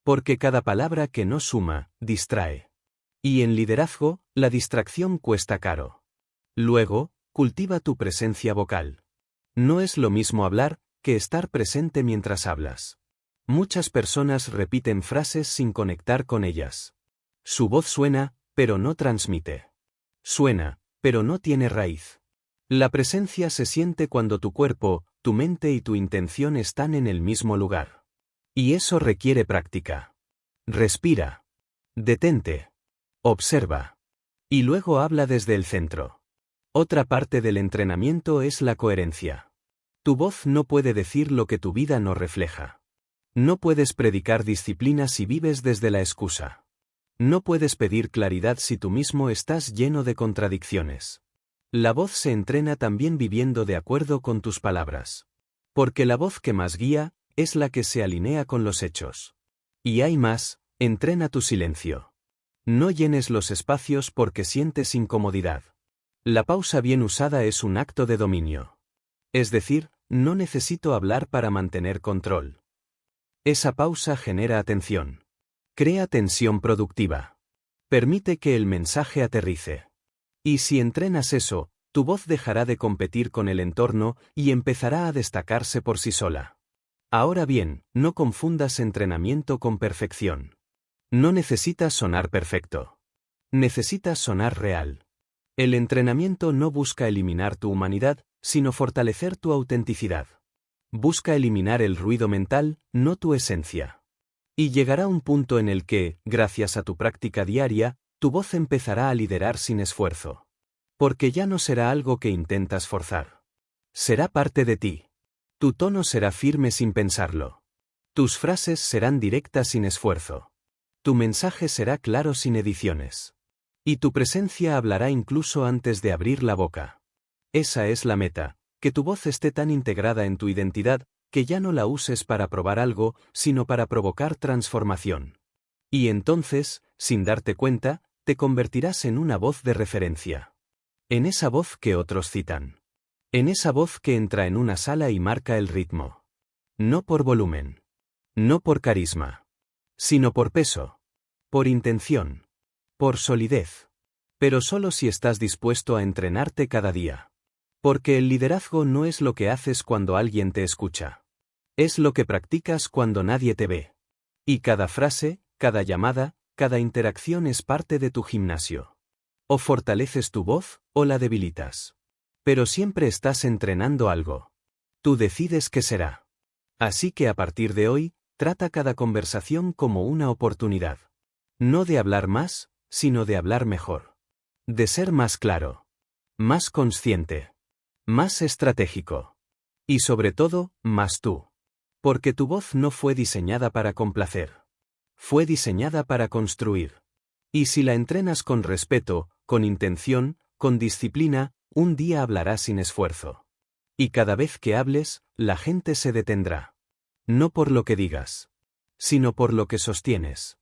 [SPEAKER 1] Porque cada palabra que no suma, distrae. Y en liderazgo, la distracción cuesta caro. Luego, cultiva tu presencia vocal. No es lo mismo hablar que estar presente mientras hablas. Muchas personas repiten frases sin conectar con ellas. Su voz suena, pero no transmite. Suena, pero no tiene raíz. La presencia se siente cuando tu cuerpo, tu mente y tu intención están en el mismo lugar. Y eso requiere práctica. Respira. Detente. Observa. Y luego habla desde el centro. Otra parte del entrenamiento es la coherencia. Tu voz no puede decir lo que tu vida no refleja. No puedes predicar disciplina si vives desde la excusa. No puedes pedir claridad si tú mismo estás lleno de contradicciones. La voz se entrena también viviendo de acuerdo con tus palabras. Porque la voz que más guía es la que se alinea con los hechos. Y hay más, entrena tu silencio. No llenes los espacios porque sientes incomodidad. La pausa bien usada es un acto de dominio. Es decir, no necesito hablar para mantener control. Esa pausa genera atención. Crea tensión productiva. Permite que el mensaje aterrice. Y si entrenas eso, tu voz dejará de competir con el entorno y empezará a destacarse por sí sola. Ahora bien, no confundas entrenamiento con perfección. No necesitas sonar perfecto. Necesitas sonar real. El entrenamiento no busca eliminar tu humanidad, sino fortalecer tu autenticidad. Busca eliminar el ruido mental, no tu esencia. Y llegará un punto en el que, gracias a tu práctica diaria, tu voz empezará a liderar sin esfuerzo. Porque ya no será algo que intentas forzar. Será parte de ti. Tu tono será firme sin pensarlo. Tus frases serán directas sin esfuerzo. Tu mensaje será claro sin ediciones. Y tu presencia hablará incluso antes de abrir la boca. Esa es la meta, que tu voz esté tan integrada en tu identidad, que ya no la uses para probar algo, sino para provocar transformación. Y entonces, sin darte cuenta, te convertirás en una voz de referencia. En esa voz que otros citan. En esa voz que entra en una sala y marca el ritmo. No por volumen. No por carisma. Sino por peso. Por intención. Por solidez. Pero solo si estás dispuesto a entrenarte cada día. Porque el liderazgo no es lo que haces cuando alguien te escucha. Es lo que practicas cuando nadie te ve. Y cada frase, cada llamada, cada interacción es parte de tu gimnasio. O fortaleces tu voz, o la debilitas. Pero siempre estás entrenando algo. Tú decides qué será. Así que a partir de hoy, trata cada conversación como una oportunidad. No de hablar más, sino de hablar mejor. De ser más claro. Más consciente. Más estratégico. Y sobre todo, más tú. Porque tu voz no fue diseñada para complacer. Fue diseñada para construir. Y si la entrenas con respeto, con intención, con disciplina, un día hablarás sin esfuerzo. Y cada vez que hables, la gente se detendrá. No por lo que digas, sino por lo que sostienes.